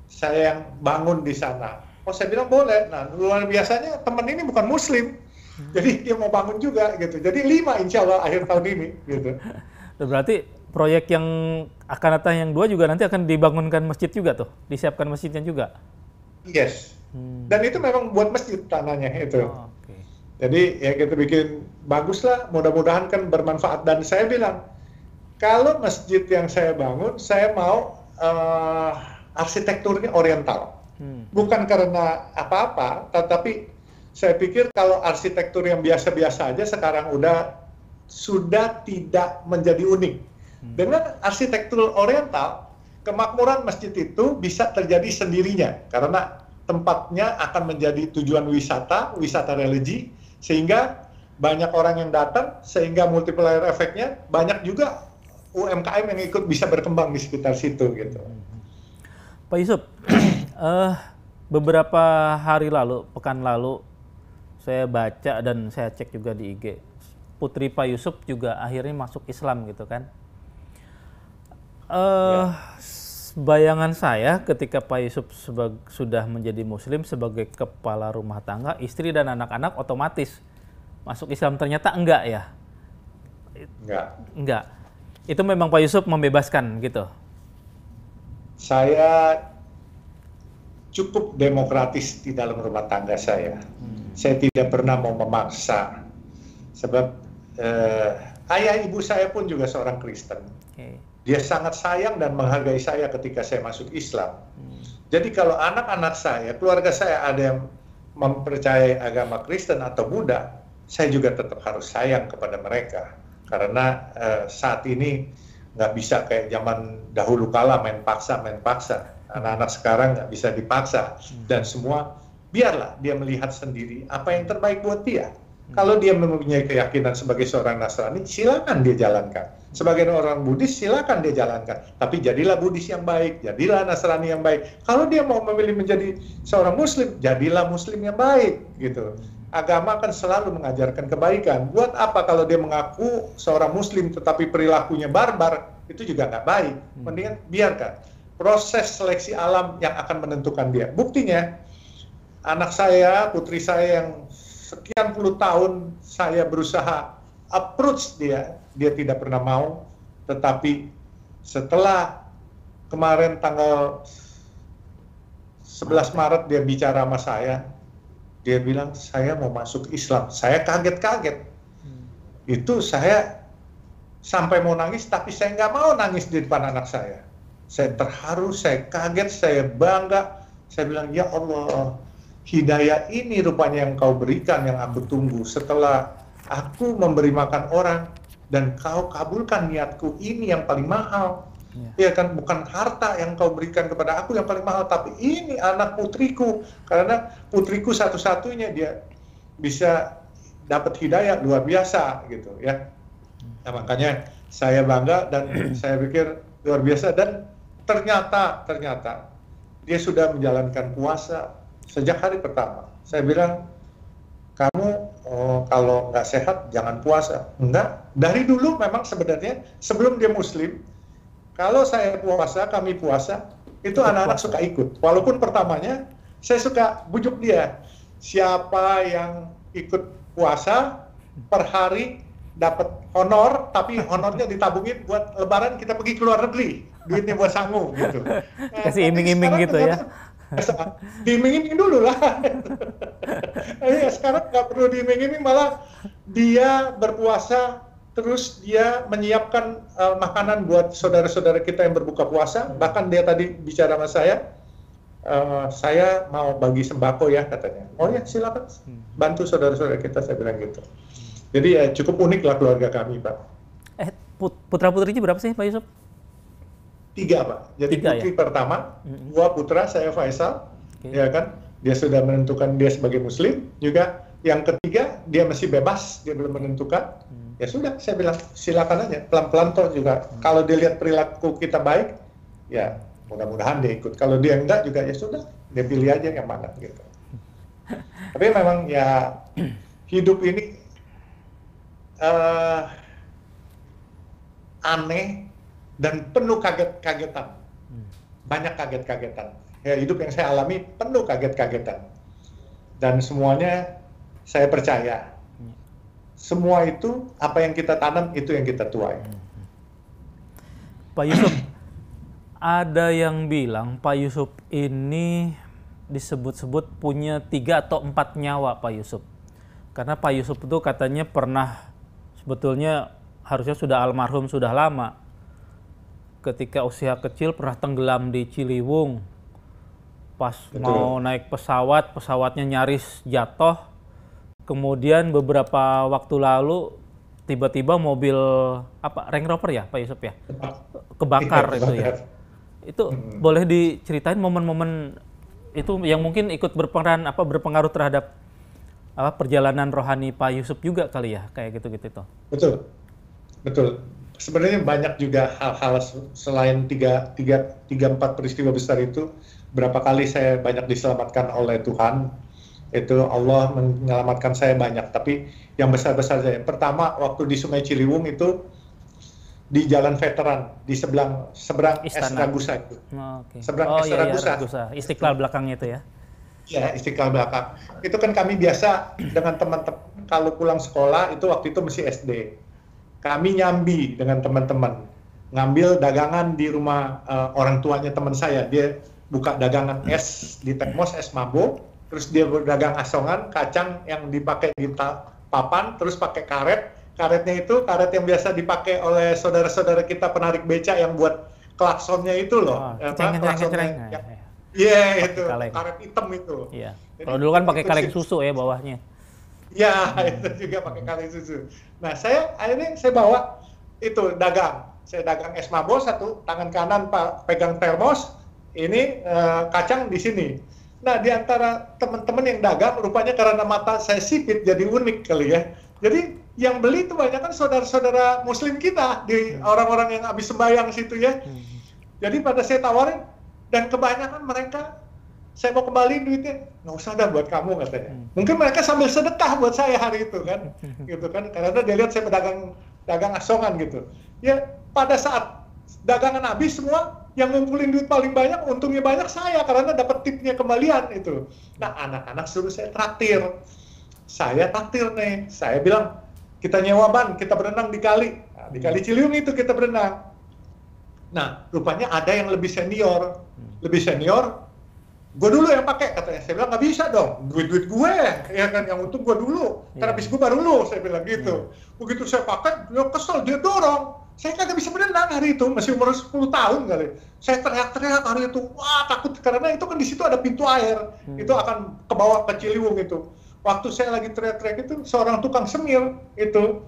saya yang bangun di sana. Oh, saya bilang boleh. Nah, luar biasanya teman ini bukan Muslim, jadi dia mau bangun juga gitu. Jadi 5 insya Allah akhir tahun ini gitu. Berarti proyek yang akan datang yang 2 juga nanti akan dibangunkan masjid juga tuh, disiapkan masjidnya juga. Yes. Dan itu memang buat masjid tanahnya itu. Oh, okay. Jadi ya kita bikin bagus lah, mudah-mudahan kan bermanfaat. Dan saya bilang kalau masjid yang saya bangun, saya mau arsitekturnya oriental. Bukan karena apa-apa, tetapi saya pikir kalau arsitektur yang biasa-biasa aja sekarang sudah tidak menjadi unik. Dengan arsitektur oriental, kemakmuran masjid itu bisa terjadi sendirinya karena tempatnya akan menjadi tujuan wisata religi, sehingga banyak orang yang datang, sehingga multiplier efeknya banyak juga UMKM yang ikut bisa berkembang di sekitar situ gitu. Pak Yusuf, beberapa hari lalu, pekan lalu, saya baca dan saya cek juga di IG, putri Pak Yusuf juga akhirnya masuk Islam gitu kan. Bayangan saya ketika Pak Yusuf sudah menjadi Muslim sebagai kepala rumah tangga, istri dan anak-anak otomatis masuk Islam. Ternyata enggak ya? Enggak. Itu memang Pak Yusuf membebaskan gitu? Saya cukup demokratis di dalam rumah tangga saya. Saya tidak pernah mau memaksa. Sebab ayah ibu saya pun juga seorang Kristen. Okay. Dia sangat sayang dan menghargai saya ketika saya masuk Islam. Jadi kalau anak-anak saya, keluarga saya ada yang mempercayai agama Kristen atau Buddha, saya juga tetap harus sayang kepada mereka. Karena saat ini nggak bisa kayak zaman dahulu kala main paksa. Anak-anak sekarang nggak bisa dipaksa. Dan semua, biarlah dia melihat sendiri apa yang terbaik buat dia. Kalau dia mempunyai keyakinan sebagai seorang Nasrani, silakan dia jalankan. Sebagai orang Buddhis, silakan dia jalankan. Tapi jadilah Buddhis yang baik, jadilah Nasrani yang baik. Kalau dia mau memilih menjadi seorang Muslim, jadilah Muslim yang baik, gitu. agama kan selalu mengajarkan kebaikan. Buat apa kalau dia mengaku seorang muslim tetapi perilakunya barbar, itu juga nggak baik. Mendingan biarkan proses seleksi alam yang akan menentukan dia. Buktinya, anak saya, putri saya yang sekian puluh tahun saya berusaha approach dia tidak pernah mau, tetapi setelah kemarin tanggal 11 Maret dia bicara sama saya, dia bilang saya mau masuk Islam. Saya kaget-kaget. Itu saya sampai mau nangis, tapi saya nggak mau nangis di depan anak saya. Saya terharu, saya kaget, saya bangga. Saya bilang, ya Allah, hidayah ini rupanya yang kau berikan, yang aku tunggu. Setelah aku memberi makan orang, dan kau kabulkan niatku, ini yang paling mahal. Ya kan, bukan harta yang kau berikan kepada aku yang paling mahal, tapi ini anak putriku, karena putriku satu-satunya dia bisa dapat hidayah luar biasa gitu ya. Nah, makanya saya bangga dan saya pikir luar biasa, dan ternyata dia sudah menjalankan puasa sejak hari pertama. Saya bilang, kamu kalau nggak sehat jangan puasa. Enggak, dari dulu memang sebenarnya sebelum dia muslim, kalau saya puasa, kami puasa, itu anak-anak suka ikut. Walaupun pertamanya saya suka bujuk dia, siapa yang ikut puasa per hari dapat honor, tapi honornya ditabungin buat lebaran kita pergi ke luar negeri, duitnya buat sangu gitu. Nah, kasih iming-iming gitu ya. Diiming-iming dulu lah. Ya, sekarang nggak perlu diiming-iming, malah dia berpuasa terus dia menyiapkan makanan buat saudara-saudara kita yang berbuka puasa. Bahkan dia tadi bicara sama saya mau bagi sembako ya katanya. Oh ya silakan, bantu saudara-saudara kita, saya bilang gitu. Jadi ya cukup unik lah keluarga kami, Pak. Putra-putrinya berapa sih Pak Yusuf? 3, Pak. Jadi 3, putri ya? pertama, 2 putra, saya Faisal, ya kan. Dia sudah menentukan dia sebagai muslim. Juga yang ketiga, dia masih bebas, dia belum menentukan. Ya sudah, saya bilang silakan aja, pelan-pelan toh juga. Kalau dia lihat perilaku kita baik, ya mudah-mudahan dia ikut. Kalau dia enggak juga ya sudah, dia pilih aja yang mana gitu. Tapi memang ya hidup ini aneh dan penuh kaget-kagetan. Banyak kaget-kagetan. Ya, hidup yang saya alami penuh kaget-kagetan. Dan semuanya saya percaya. Semua itu, apa yang kita tanam, itu yang kita tuai. Pak Yusuf, ada yang bilang Pak Yusuf ini disebut-sebut punya 3 atau 4 nyawa, Pak Yusuf. Karena Pak Yusuf itu katanya pernah, sebetulnya harusnya sudah almarhum, sudah lama. Ketika usia kecil pernah tenggelam di Ciliwung. Pas mau naik pesawat, pesawatnya nyaris jatuh. Kemudian beberapa waktu lalu tiba-tiba mobil Range Rover ya Pak Yusuf ya, kebakar itu ya. Itu boleh diceritain momen-momen itu yang mungkin ikut berpengaruh terhadap perjalanan rohani Pak Yusuf juga kali ya, kayak gitu-gitu tuh. Betul. Sebenarnya banyak juga hal-hal selain 3-4 peristiwa besar itu. Berapa kali saya banyak diselamatkan oleh Tuhan. Itu Allah menyelamatkan saya banyak, tapi yang besar-besar saya. Pertama waktu di Sungai Ciliwung itu di Jalan Veteran di seberang Es Ragusa itu. Seberang Es Ragusa. Istiqlal belakangnya itu ya. Ya, Istiqlal belakang. Itu kan kami biasa dengan teman-teman kalau pulang sekolah itu waktu itu masih SD. Kami nyambi dengan teman-teman ngambil dagangan di rumah orang tuanya teman saya. Dia buka dagangan es di Tekmos, es Mambo. Terus dia berdagang asongan, kacang yang dipakai di papan, terus pakai karet. Karetnya itu karet yang biasa dipakai oleh saudara-saudara kita penarik beca yang buat klaksonnya itu loh. Iya, itu karet hitam itu. Iya. Kalau dulu kan pakai kaleng susu ya bawahnya. Ya, itu juga pakai kaleng susu. Nah, akhirnya saya bawa itu dagang. Saya dagang es Mambo, satu tangan kanan Pak pegang termos, ini kacang di sini. Nah, di antara teman-teman yang dagang, rupanya karena mata saya sipit, jadi unik kali ya. Jadi, yang beli itu banyak kan saudara-saudara muslim kita, di orang-orang yang habis sembahyang situ ya. Jadi pada saya tawarin, dan kebanyakan mereka saya mau kembaliin duitnya. Nggak usah dah buat kamu, katanya. Mungkin mereka sambil sedekah buat saya hari itu kan, gitu kan, karena dia lihat saya dagang asongan gitu. Ya pada saat dagangan habis semua, yang ngumpulin duit paling banyak, untungnya banyak saya karena dapat tipnya kembalian itu. Nah anak-anak suruh saya traktir, saya traktir nih, saya bilang kita nyewa ban, kita berenang di kali, nah, di Kali Ciliwung itu kita berenang. Nah rupanya ada yang lebih senior, gue dulu yang pakai, katanya. Saya bilang nggak bisa dong, duit gue, ya kan, yang untung gue dulu, karena habis gue baru lu, saya bilang gitu. Begitu saya pakai, dia kesel, dia dorong. Saya kagak bisa berenang hari itu, masih umur 10 tahun kali. Saya teriak-teriak hari itu, wah takut, karena itu kan di situ ada pintu air, itu akan ke bawah ke Ciliwung itu. Waktu saya lagi teriak-teriak itu, seorang tukang semir itu,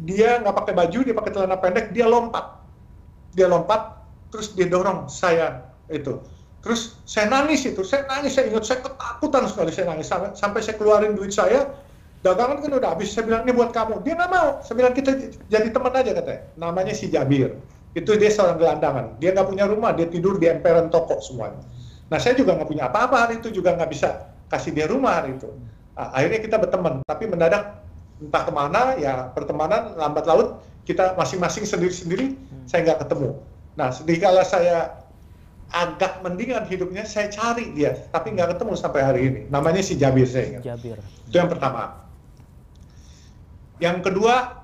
dia nggak pakai baju, dia pakai celana pendek, dia lompat, terus dia dorong saya itu. Terus saya nangis, saya ingat, saya ketakutan sekali, saya nangis, sampai saya keluarin duit saya, dagangan kan udah habis, saya bilang ini buat kamu, dia nggak mau, saya bilang kita jadi teman aja, katanya. Namanya si Jabir, itu dia seorang gelandangan, dia nggak punya rumah, dia tidur di emperan toko semuanya. Nah saya juga nggak punya apa-apa hari itu, juga nggak bisa kasih dia rumah hari itu. Nah, akhirnya kita berteman, tapi mendadak entah kemana, ya pertemanan lambat laut, kita masing-masing sendiri-sendiri, saya nggak ketemu. Nah sedih kala saya agak mendingan hidupnya, saya cari dia, tapi nggak ketemu sampai hari ini. Namanya si Jabir, saya ingat. Jabir. Itu yang pertama. Yang kedua,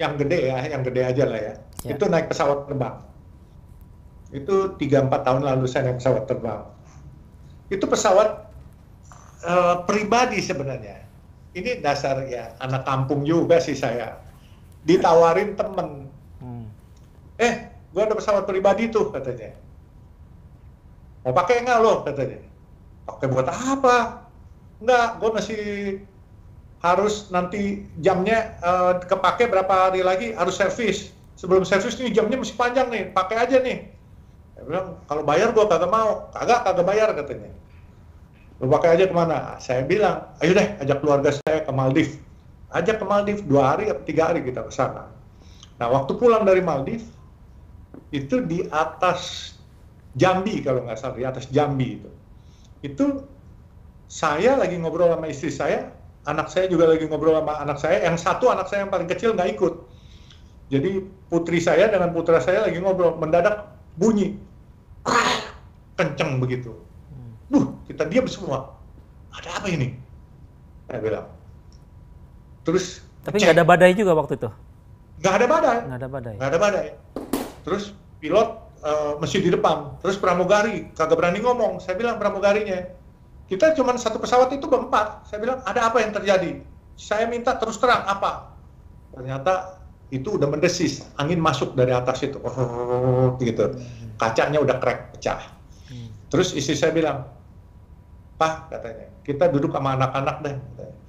yang gede aja lah ya. Itu naik pesawat terbang. Itu 3-4 tahun lalu saya naik pesawat terbang. Itu pesawat pribadi sebenarnya. Ini dasar ya anak kampung juga sih saya. Ditawarin temen. Gue ada pesawat pribadi tuh, katanya. Mau pakai nggak lo, katanya. Pakai buat apa? Nggak, gue masih harus nanti jamnya kepake berapa hari lagi, harus servis. Sebelum servis nih jamnya masih panjang nih, pakai aja nih. Saya bilang, kalau bayar gue kagak mau. Kagak bayar, katanya. Lo pakai aja kemana? Saya bilang, ayo deh ajak keluarga saya ke Maldives. Ajak ke Maldives 2 hari atau 3 hari kita ke sana. Nah waktu pulang dari Maldives, itu di atas Jambi kalau nggak salah, di atas Jambi itu saya lagi ngobrol sama istri saya, anak saya juga lagi ngobrol sama anak saya, yang satu anak saya yang paling kecil nggak ikut. Jadi putri saya dengan putra saya lagi ngobrol, mendadak bunyi, kenceng begitu. Kita diam semua. Ada apa ini? Saya bilang. Terus. Tapi nggak ada badai juga waktu itu? Nggak ada badai. Terus pilot mesti di depan, terus pramugari kagak berani ngomong. Saya bilang pramugarinya, kita cuma satu pesawat itu berempat. Saya bilang ada apa yang terjadi? Saya minta terus terang apa? Ternyata itu udah mendesis, angin masuk dari atas itu, gitu. Kacanya udah crack, pecah. Terus istri saya bilang, Pak, katanya, kita duduk sama anak-anak deh.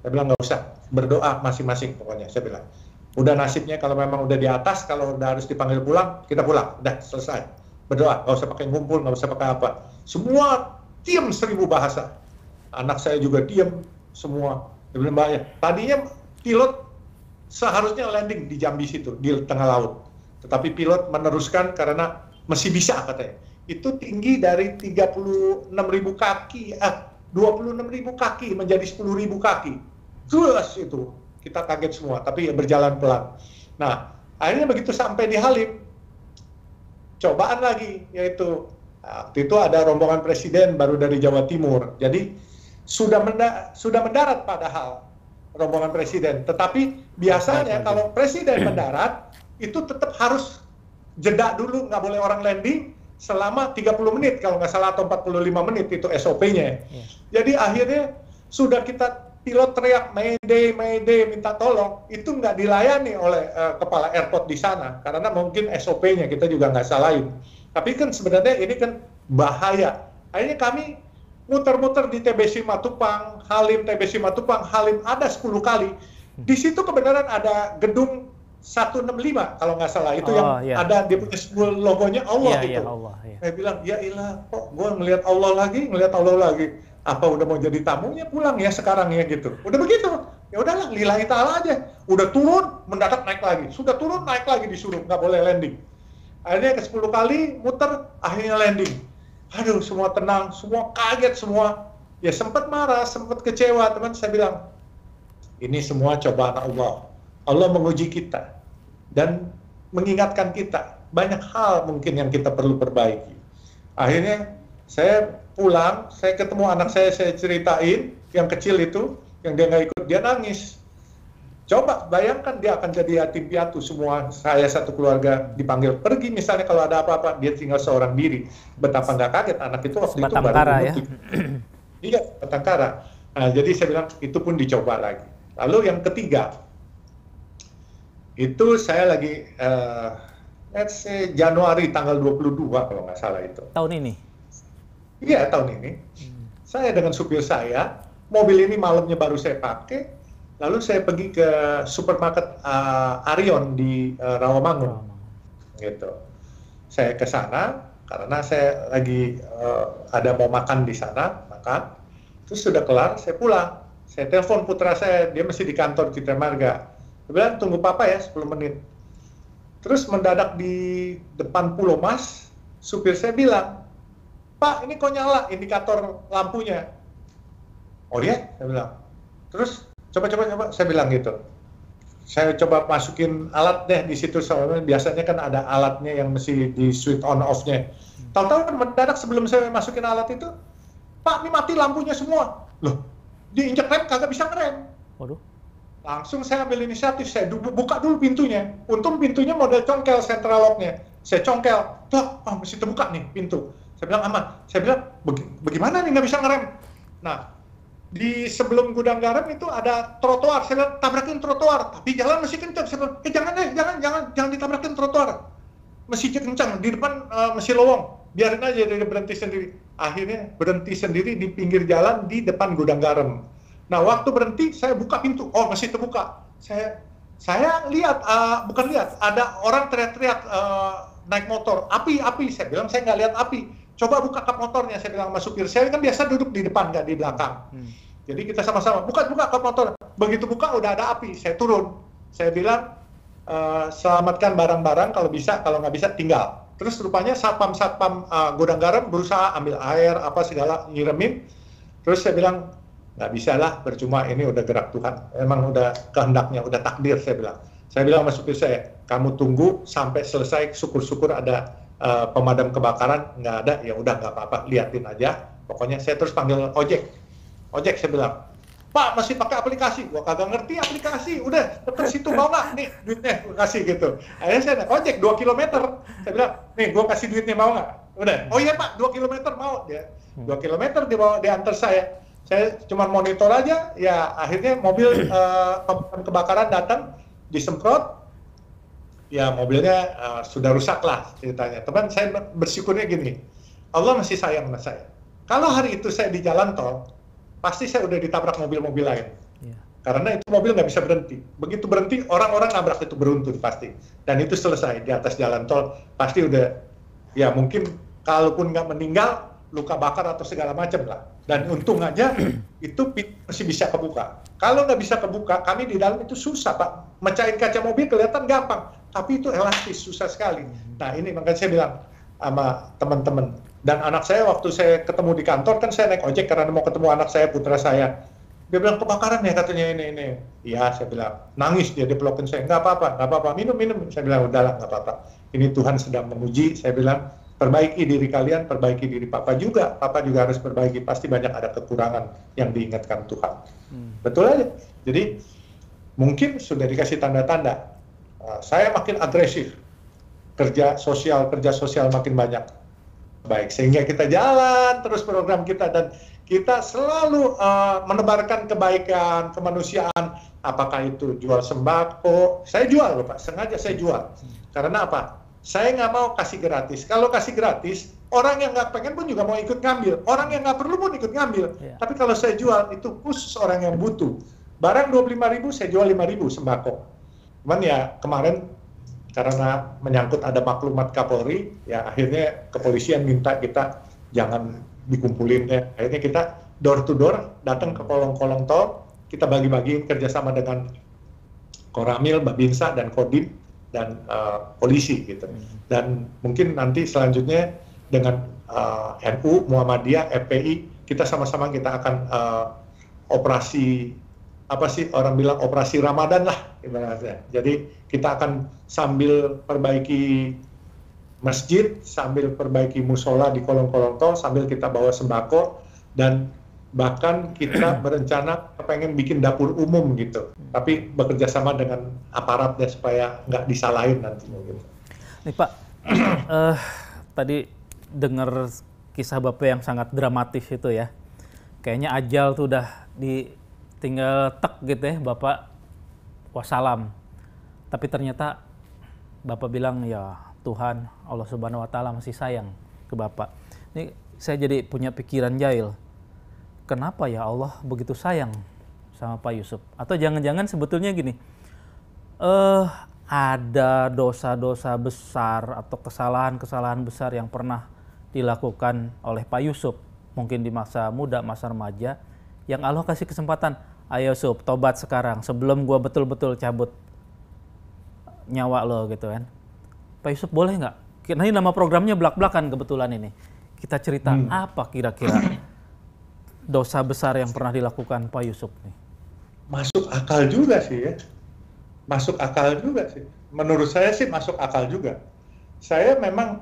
Saya bilang nggak usah, berdoa masing-masing pokoknya. Saya bilang, udah nasibnya kalau memang udah di atas, kalau udah harus dipanggil pulang, kita pulang, udah selesai. Berdoa, nggak usah pakai ngumpul, nggak usah pakai apa. Semua diam 1000 bahasa. Anak saya juga diam semua. Dia bilang, bahaya. Tadinya pilot seharusnya landing di Jambi situ, di tengah laut. Tetapi pilot meneruskan karena masih bisa, katanya. Itu tinggi dari 36.000 kaki, 26.000 kaki menjadi 10.000 kaki. Terus itu, kita kaget semua, tapi ya berjalan pelan. Nah, akhirnya begitu sampai di Halim, cobaan lagi, yaitu waktu itu ada rombongan presiden baru dari Jawa Timur. Jadi sudah mendarat padahal rombongan presiden. Tetapi biasanya kalau presiden mendarat, itu tetap harus jeda dulu, nggak boleh orang landing selama 30 menit kalau nggak salah, atau 45 menit, itu SOP-nya. Jadi akhirnya sudah kita pilot teriak Mayday, Mayday, minta tolong, itu nggak dilayani oleh kepala airport di sana, karena mungkin SOP-nya kita juga nggak salahin. Tapi kan sebenarnya ini kan bahaya. Akhirnya kami muter-muter di TBC Matupang, Halim, TBC Matupang, Halim, ada 10 kali. Di situ kebenaran ada gedung 165 kalau nggak salah, itu yang ada dia punya sebuah logonya Allah gitu. Allah, Saya bilang, ya ilah, kok gue ngelihat Allah lagi. Apa udah mau jadi tamunya pulang ya sekarang ya gitu. Udah begitu. Ya udahlah, lillahi ta'ala aja. Udah turun, mendadak naik lagi. Sudah turun, naik lagi disuruh, nggak boleh landing. Akhirnya ke 10 kali muter, akhirnya landing. Aduh, semua tenang, semua kaget, semua ya sempat marah, sempat kecewa. Teman saya bilang, ini semua cobaan Allah. Allah menguji kita dan mengingatkan kita banyak hal mungkin yang kita perlu perbaiki. Akhirnya saya pulang, saya ketemu anak saya ceritain, yang kecil itu, yang dia nggak ikut, dia nangis. Coba bayangkan dia akan jadi yatim piatu, semua saya satu keluarga dipanggil pergi misalnya kalau ada apa-apa, dia tinggal seorang diri. Betapa nggak kaget anak itu waktu itu baru Batangkara ya. Iya, Batangkara. Nah, jadi saya bilang itu pun dicoba lagi. Lalu yang ketiga, itu saya lagi let's say Januari tanggal 22 kalau nggak salah itu. Tahun ini? Iya, tahun ini. Saya dengan supir saya, mobil ini malamnya baru saya pakai, lalu saya pergi ke supermarket Arion di Rawamangun. Gitu. Saya ke sana karena saya lagi ada mau makan di sana, makan. Terus sudah kelar, saya pulang. Saya telepon putra saya, dia masih di kantor Citra Marga. Dia bilang, tunggu papa ya 10 menit. Terus mendadak di depan Pulau Mas, supir saya bilang, Pak, ini kok nyala indikator lampunya? Oh ya? Saya bilang. Terus, coba, saya bilang gitu. Saya coba masukin alat deh di situ, soalnya biasanya kan ada alatnya yang mesti di switch on off-nya. Tahu-tahu mendadak sebelum saya masukin alat itu, Pak, ini mati lampunya semua. Loh, diinjak rem kagak bisa ngerem. Waduh. Langsung saya ambil inisiatif, saya buka dulu pintunya. Untung pintunya model congkel central lock-nya. Saya congkel, mesti terbuka nih pintu. Saya bilang aman. Saya bilang, bagaimana nih nggak bisa ngerem? Nah, di sebelum gudang garam itu ada trotoar. Saya bilang, tabrakin trotoar. Tapi jalan masih kencang. Saya bilang, jangan ditabrakin trotoar. Masih kencang, di depan masih lowong. Biarin aja dia berhenti sendiri. Akhirnya berhenti sendiri di pinggir jalan di depan gudang garam. Nah, waktu berhenti saya buka pintu. Oh, masih terbuka. Saya lihat, bukan lihat, ada orang teriak-teriak naik motor. Api. Saya bilang saya nggak lihat api. Coba buka kap motornya. Saya bilang sama supir. Saya kan biasa duduk di depan, nggak di belakang. Jadi kita sama-sama buka kap motor. Begitu buka udah ada api. Saya turun. Saya bilang selamatkan barang-barang kalau bisa, kalau nggak bisa tinggal. Terus rupanya satpam gudang garam berusaha ambil air apa segala nyiremin. Terus saya bilang nggak bisa lah, percuma, ini udah gerak Tuhan. Emang udah kehendaknya, udah takdir, saya bilang. Saya bilang sama supir saya, kamu tunggu sampai selesai, syukur-syukur ada pemadam kebakaran, nggak ada, ya udah nggak apa-apa, liatin aja. Pokoknya saya terus panggil ojek, saya bilang, Pak masih pakai aplikasi, gua kagak ngerti aplikasi, udah deket situ mau nggak, nih duitnya gua kasih gitu. Akhirnya saya naik ojek 2 km, saya bilang, nih gua kasih duitnya mau nggak? Udah, oh iya Pak 2 km mau, dia 2 km diantar saya cuma monitor aja, ya akhirnya mobil pemadam kebakaran datang, disemprot, ya mobilnya sudah rusak lah ceritanya. Teman saya bersyukurnya gini, Allah masih sayang sama saya. Kalau hari itu saya di jalan tol, pasti saya udah ditabrak mobil-mobil lain. Karena itu mobil nggak bisa berhenti. Begitu berhenti, orang-orang nabrak itu beruntun pasti. Dan itu selesai di atas jalan tol, pasti udah, ya mungkin kalaupun nggak meninggal, luka bakar atau segala macam lah. Dan untung aja itu masih bisa kebuka. Kalau nggak bisa kebuka, kami di dalam itu susah Pak. Mecahin kaca mobil kelihatan gampang, tapi itu elastis, susah sekali. Nah ini makanya saya bilang sama teman-teman. Dan anak saya waktu saya ketemu di kantor, kan saya naik ojek karena mau ketemu anak saya, putra saya. Dia bilang kebakaran ya katanya ini. Iya, saya bilang, nangis dia pelokin saya. Nggak apa-apa, minum. Saya bilang udahlah nggak apa-apa. Ini Tuhan sedang menguji, saya bilang, perbaiki diri kalian, perbaiki diri Papa juga harus perbaiki, pasti banyak ada kekurangan yang diingatkan Tuhan. Betul aja. Jadi mungkin sudah dikasih tanda-tanda, saya makin agresif, kerja sosial makin banyak, baik, sehingga kita jalan terus program kita dan kita selalu menebarkan kebaikan, kemanusiaan, apakah itu jual sembako, saya jual loh Pak, sengaja saya jual, karena apa? Saya nggak mau kasih gratis. Kalau kasih gratis, orang yang nggak pengen pun juga mau ikut ngambil. Orang yang nggak perlu pun ikut ngambil. Tapi kalau saya jual, itu khusus orang yang butuh. Barang 25.000, saya jual 5.000 sembako. Cuman ya kemarin, karena menyangkut ada maklumat Kapolri, ya akhirnya kepolisian minta kita jangan dikumpulin. Ya. Akhirnya kita door to door, datang ke kolong-kolong tol, kita bagi-bagiin kerjasama dengan Koramil, Babinsa, dan Kodim, dan polisi gitu. Dan mungkin nanti selanjutnya dengan NU, Muhammadiyah, FPI, kita sama-sama kita akan operasi, apa sih orang bilang, operasi Ramadan lah ibaratnya. Jadi kita akan sambil perbaiki masjid, sambil perbaiki musola di kolong-kolong tol, sambil kita bawa sembako, dan bahkan kita berencana pengen bikin dapur umum gitu, tapi bekerja sama dengan aparatnya supaya nggak disalahin nantinya gitu. Nih Pak, tadi dengar kisah Bapak yang sangat dramatis itu ya, kayaknya ajal tuh udah tinggal tek gitu ya, Bapak wassalam. Tapi ternyata Bapak bilang ya Tuhan Allah Subhanahu Wa Taala masih sayang ke Bapak. Ini saya jadi punya pikiran jahil. Kenapa ya Allah begitu sayang sama Pak Yusuf? Atau jangan-jangan sebetulnya gini, ada dosa-dosa besar atau kesalahan-kesalahan besar yang pernah dilakukan oleh Pak Yusuf, mungkin di masa muda, masa remaja, yang Allah kasih kesempatan, ayo Yusuf, tobat sekarang sebelum gua betul-betul cabut nyawa lo gitu kan. Pak Yusuf boleh nggak? Nah, ini nama programnya belak-belakan kebetulan ini. Kita cerita apa kira-kira dosa besar yang pernah dilakukan Pak Yusuf nih? Masuk akal juga sih ya. Masuk akal juga sih. Menurut saya sih masuk akal juga. Saya memang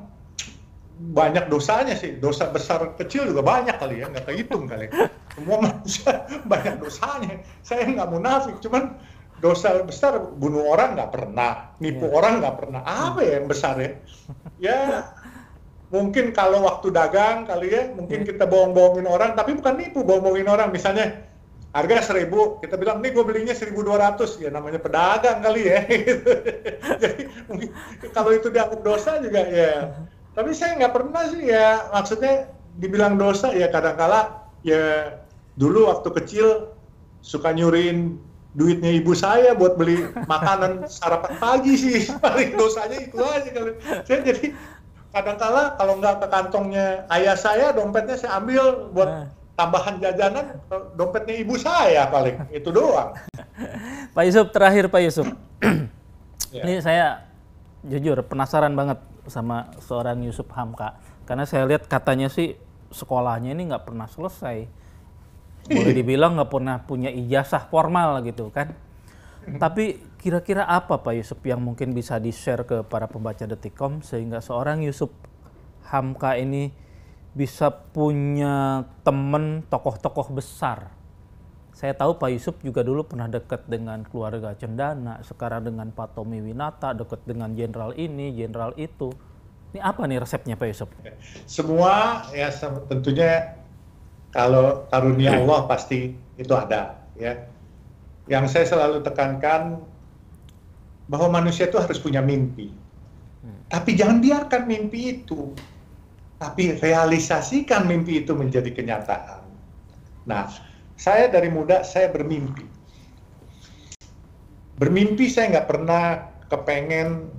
banyak dosanya sih. Dosa besar kecil juga banyak kali ya, nggak kehitung kali. Semua manusia banyak dosanya. Saya nggak munafik, cuman dosa besar, bunuh orang nggak pernah, nipu orang nggak pernah. Apa ya yang besar ya? Ya mungkin kalau waktu dagang kali ya, mungkin kita bohong-bohongin orang, tapi bukan nipu, bohong-bohongin orang. Misalnya harga 1.000, kita bilang nih gue belinya 1.200, ya namanya pedagang kali ya. Jadi mungkin kalau itu dianggap dosa juga ya. Tapi saya nggak pernah sih ya, maksudnya dibilang dosa ya, kadang-kala ya dulu waktu kecil suka nyuriin duitnya ibu saya buat beli makanan sarapan pagi sih. Paling dosanya itu aja kali. Saya jadi kadang-kala kalau nggak ke kantongnya ayah saya, dompetnya saya ambil buat tambahan jajanan, dompetnya ibu saya paling, itu doang. Pak Yusuf, terakhir Pak Yusuf. Ini saya jujur penasaran banget sama seorang Yusuf Hamka. Karena saya lihat katanya sih sekolahnya ini nggak pernah selesai. Boleh dibilang nggak pernah punya ijazah formal gitu kan. Tapi kira-kira apa Pak Yusuf yang mungkin bisa di-share ke para pembaca Detikcom sehingga seorang Yusuf Hamka ini bisa punya teman tokoh-tokoh besar? Saya tahu Pak Yusuf juga dulu pernah dekat dengan keluarga Cendana, sekarang dengan Pak Tommy Winata, dekat dengan jenderal ini, jenderal itu. Ini apa nih resepnya Pak Yusuf? Semua ya tentunya kalau karunia Allah pasti itu ada ya. Yang saya selalu tekankan bahwa manusia itu harus punya mimpi. Tapi jangan biarkan mimpi itu, tapi realisasikan mimpi itu menjadi kenyataan. Nah, saya dari muda saya bermimpi. Bermimpi saya nggak pernah kepengen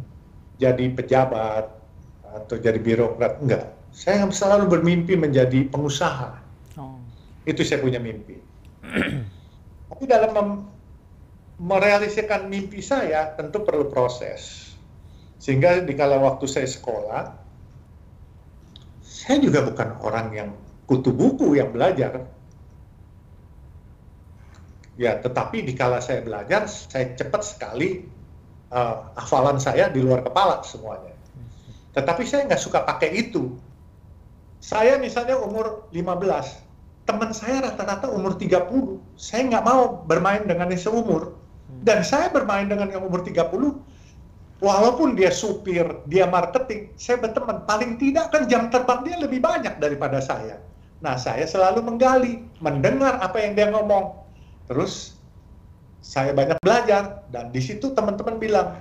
jadi pejabat atau jadi birokrat, enggak. Saya selalu bermimpi menjadi pengusaha. Itu saya punya mimpi. Tapi dalam merealisasikan mimpi saya tentu perlu proses. Sehingga di kala waktu saya sekolah, saya juga bukan orang yang kutu buku yang belajar. Ya, tetapi di kala saya belajar, saya cepat sekali hafalan saya di luar kepala semuanya. Tetapi saya nggak suka pakai itu. Saya misalnya umur 15, teman saya rata-rata umur 30, saya nggak mau bermain dengan yang seumur. Dan saya bermain dengan yang umur 30, walaupun dia supir, dia marketing, saya berteman, paling tidak kan jam terbang dia lebih banyak daripada saya. Nah, saya selalu menggali, mendengar apa yang dia ngomong. Terus, saya banyak belajar, dan di situ teman-teman bilang,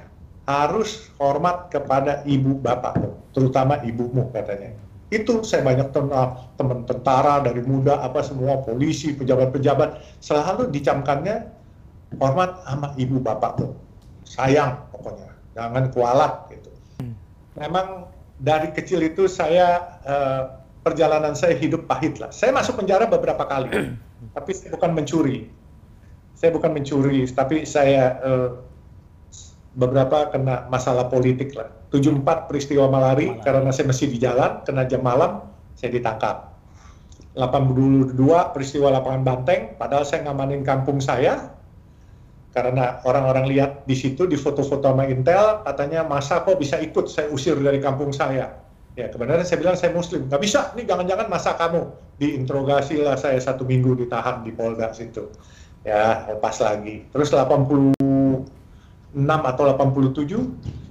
harus hormat kepada ibu bapakmu, terutama ibumu katanya. Itu saya banyak kenal teman tentara dari muda, apa semua, polisi, pejabat-pejabat, selalu dicamkannya, hormat sama ibu bapakmu, sayang pokoknya, jangan kualat gitu. Memang dari kecil itu saya perjalanan saya hidup pahit lah. Saya masuk penjara beberapa kali, tapi saya bukan mencuri. Saya bukan mencuri, tapi saya beberapa kena masalah politik lah. 74 peristiwa malari karena saya masih di jalan, kena jam malam, saya ditangkap. 82 peristiwa lapangan banteng, padahal saya ngamanin kampung saya, karena orang-orang lihat di situ di foto-foto sama Intel, katanya masa kok bisa ikut saya usir dari kampung saya. Ya kebenaran saya bilang saya Muslim, nggak bisa, nih jangan-jangan masa kamu. Diinterogasi lah saya 1 minggu ditahan di Polda situ. Ya lepas lagi. Terus 86 atau 87,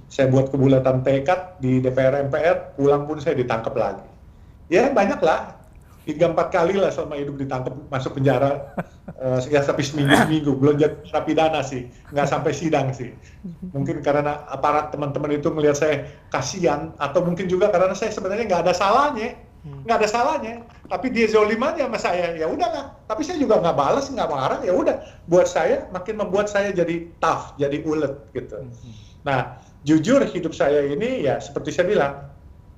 saya buat kebulatan tekad di DPR MPR, pulang pun saya ditangkap lagi. Ya banyak lah. 3-4 kali lah selama hidup ditangkap masuk penjara, ya sampai seminggu, belum jadi narapidana sih, nggak sampai sidang sih. Mungkin karena aparat teman-teman itu melihat saya kasihan, atau mungkin juga karena saya sebenarnya nggak ada salahnya, tapi dia zolim aja sama saya, ya udahlah. Tapi saya juga nggak balas, nggak marah, ya udah. Buat saya makin membuat saya jadi tough, jadi ulet gitu. Nah, jujur hidup saya ini ya seperti saya bilang.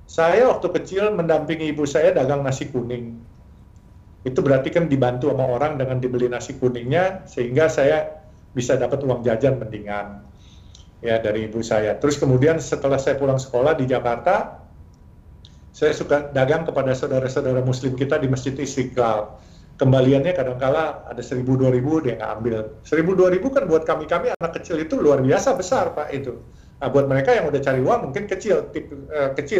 Saya waktu kecil mendampingi ibu saya dagang nasi kuning. Itu berarti kan dibantu sama orang dengan dibeli nasi kuningnya, sehingga saya bisa dapat uang jajan mendingan ya dari ibu saya. Terus kemudian setelah saya pulang sekolah di Jakarta, saya suka dagang kepada saudara-saudara Muslim kita di Masjid Istiqlal. Kembaliannya kadang-kala ada 1.000-2.000 dia nggak ambil. 1.000-2.000 kan buat kami anak kecil itu luar biasa besar Pak itu. Nah, buat mereka yang udah cari uang mungkin kecil,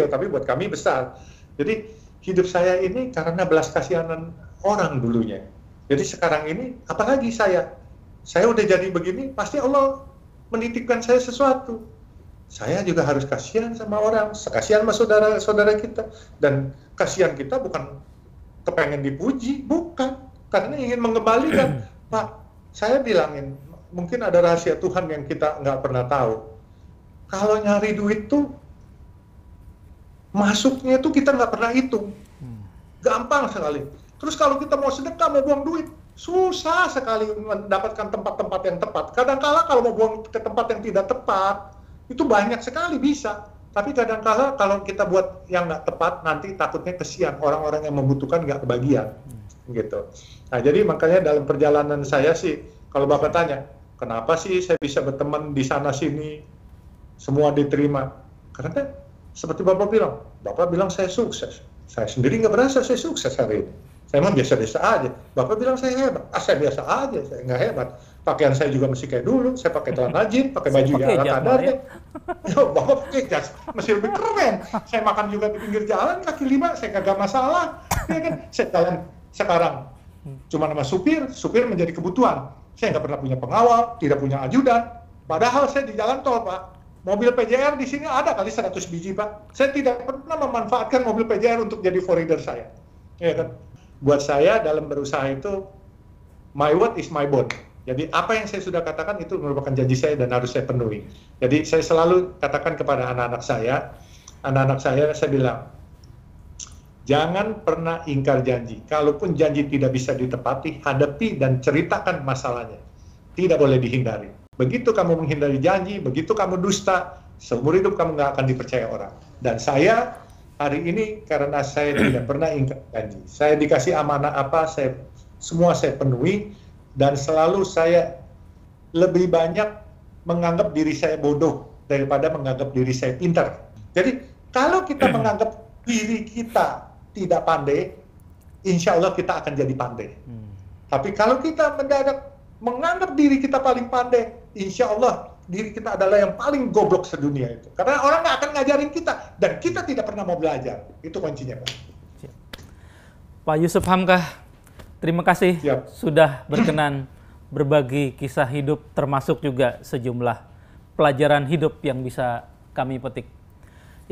tapi buat kami besar. Jadi hidup saya ini karena belas kasihanan orang dulunya. Jadi sekarang ini, apalagi saya udah jadi begini, pasti Allah menitipkan saya sesuatu. Saya juga harus kasihan sama orang, kasihan sama saudara-saudara kita. Dan kasihan kita bukan kepengen dipuji, bukan. Karena ingin mengembalikan. Pak, saya bilangin, mungkin ada rahasia Tuhan yang kita nggak pernah tahu. Kalau nyari duit tuh masuknya tuh kita nggak pernah hitung, gampang sekali. Terus kalau kita mau sedekah, mau buang duit, susah sekali mendapatkan tempat-tempat yang tepat. Kadang-kala kalau mau buang ke tempat yang tidak tepat, itu banyak sekali bisa. Tapi kadang-kala kalau kita buat yang nggak tepat, nanti takutnya kesian orang-orang yang membutuhkan nggak kebagian, gitu. Nah jadi makanya dalam perjalanan saya sih, kalau Bapak tanya, kenapa sih saya bisa berteman di sana sini? Semua diterima, karena seperti Bapak bilang saya sukses. Saya sendiri nggak berasa saya sukses hari ini. Saya emang biasa-biasa aja. Bapak bilang saya hebat, saya biasa aja, saya nggak hebat. Pakaian saya juga masih kayak dulu, saya pakai celana jeans, pakai baju yang ala kadarnya. Bapak pakai jas, masih lebih keren. Saya makan juga di pinggir jalan, kaki 5, saya kagak masalah. Ya kan? Saya jalan sekarang cuma nama supir menjadi kebutuhan. Saya nggak pernah punya pengawal, tidak punya ajudan. Padahal saya di jalan tol, Pak. Mobil PJR di sini ada kali 100 biji, Pak. Saya tidak pernah memanfaatkan mobil PJR untuk jadi forader saya. Ya kan? Buat saya dalam berusaha itu, my word is my bond. Jadi apa yang saya sudah katakan itu merupakan janji saya dan harus saya penuhi. Jadi saya selalu katakan kepada anak-anak saya bilang, jangan pernah ingkar janji. Kalaupun janji tidak bisa ditepati, hadapi dan ceritakan masalahnya. Tidak boleh dihindari. Begitu kamu menghindari janji, begitu kamu dusta, seumur hidup kamu nggak akan dipercaya orang. Dan saya hari ini karena saya tidak pernah ingkar janji. Saya dikasih amanah apa, semua saya penuhi, dan selalu saya lebih banyak menganggap diri saya bodoh daripada menganggap diri saya pintar. Jadi kalau kita menganggap diri kita tidak pandai, insya Allah kita akan jadi pandai. Tapi kalau kita mendadak menganggap diri kita paling pandai, insya Allah diri kita adalah yang paling goblok sedunia itu. Karena orang nggak akan ngajarin kita, dan kita tidak pernah mau belajar. Itu kuncinya, Pak. Pak Yusuf Hamkah, terima kasih sudah berkenan berbagi kisah hidup, termasuk juga sejumlah pelajaran hidup yang bisa kami petik.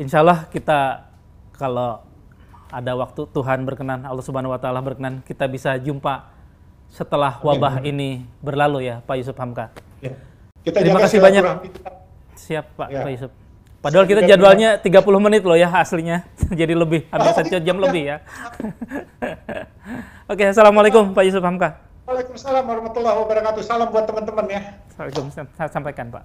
Insya Allah kita kalau ada waktu Tuhan berkenan, Allah Subhanahu Wa Taala berkenan, kita bisa jumpa setelah wabah ini berlalu ya, Pak Yusuf Hamkah. Ya. Kita terima kasih banyak. Siap Pak Yusuf. Padahal kita jadwalnya 30 menit loh ya aslinya. Jadi lebih, hampir 1 jam lebih ya. Oke, Assalamualaikum Pak Yusuf Hamkah. Waalaikumsalam warahmatullahi wabarakatuh. Salam buat teman-teman ya. Waalaikumsalam, sampaikan Pak.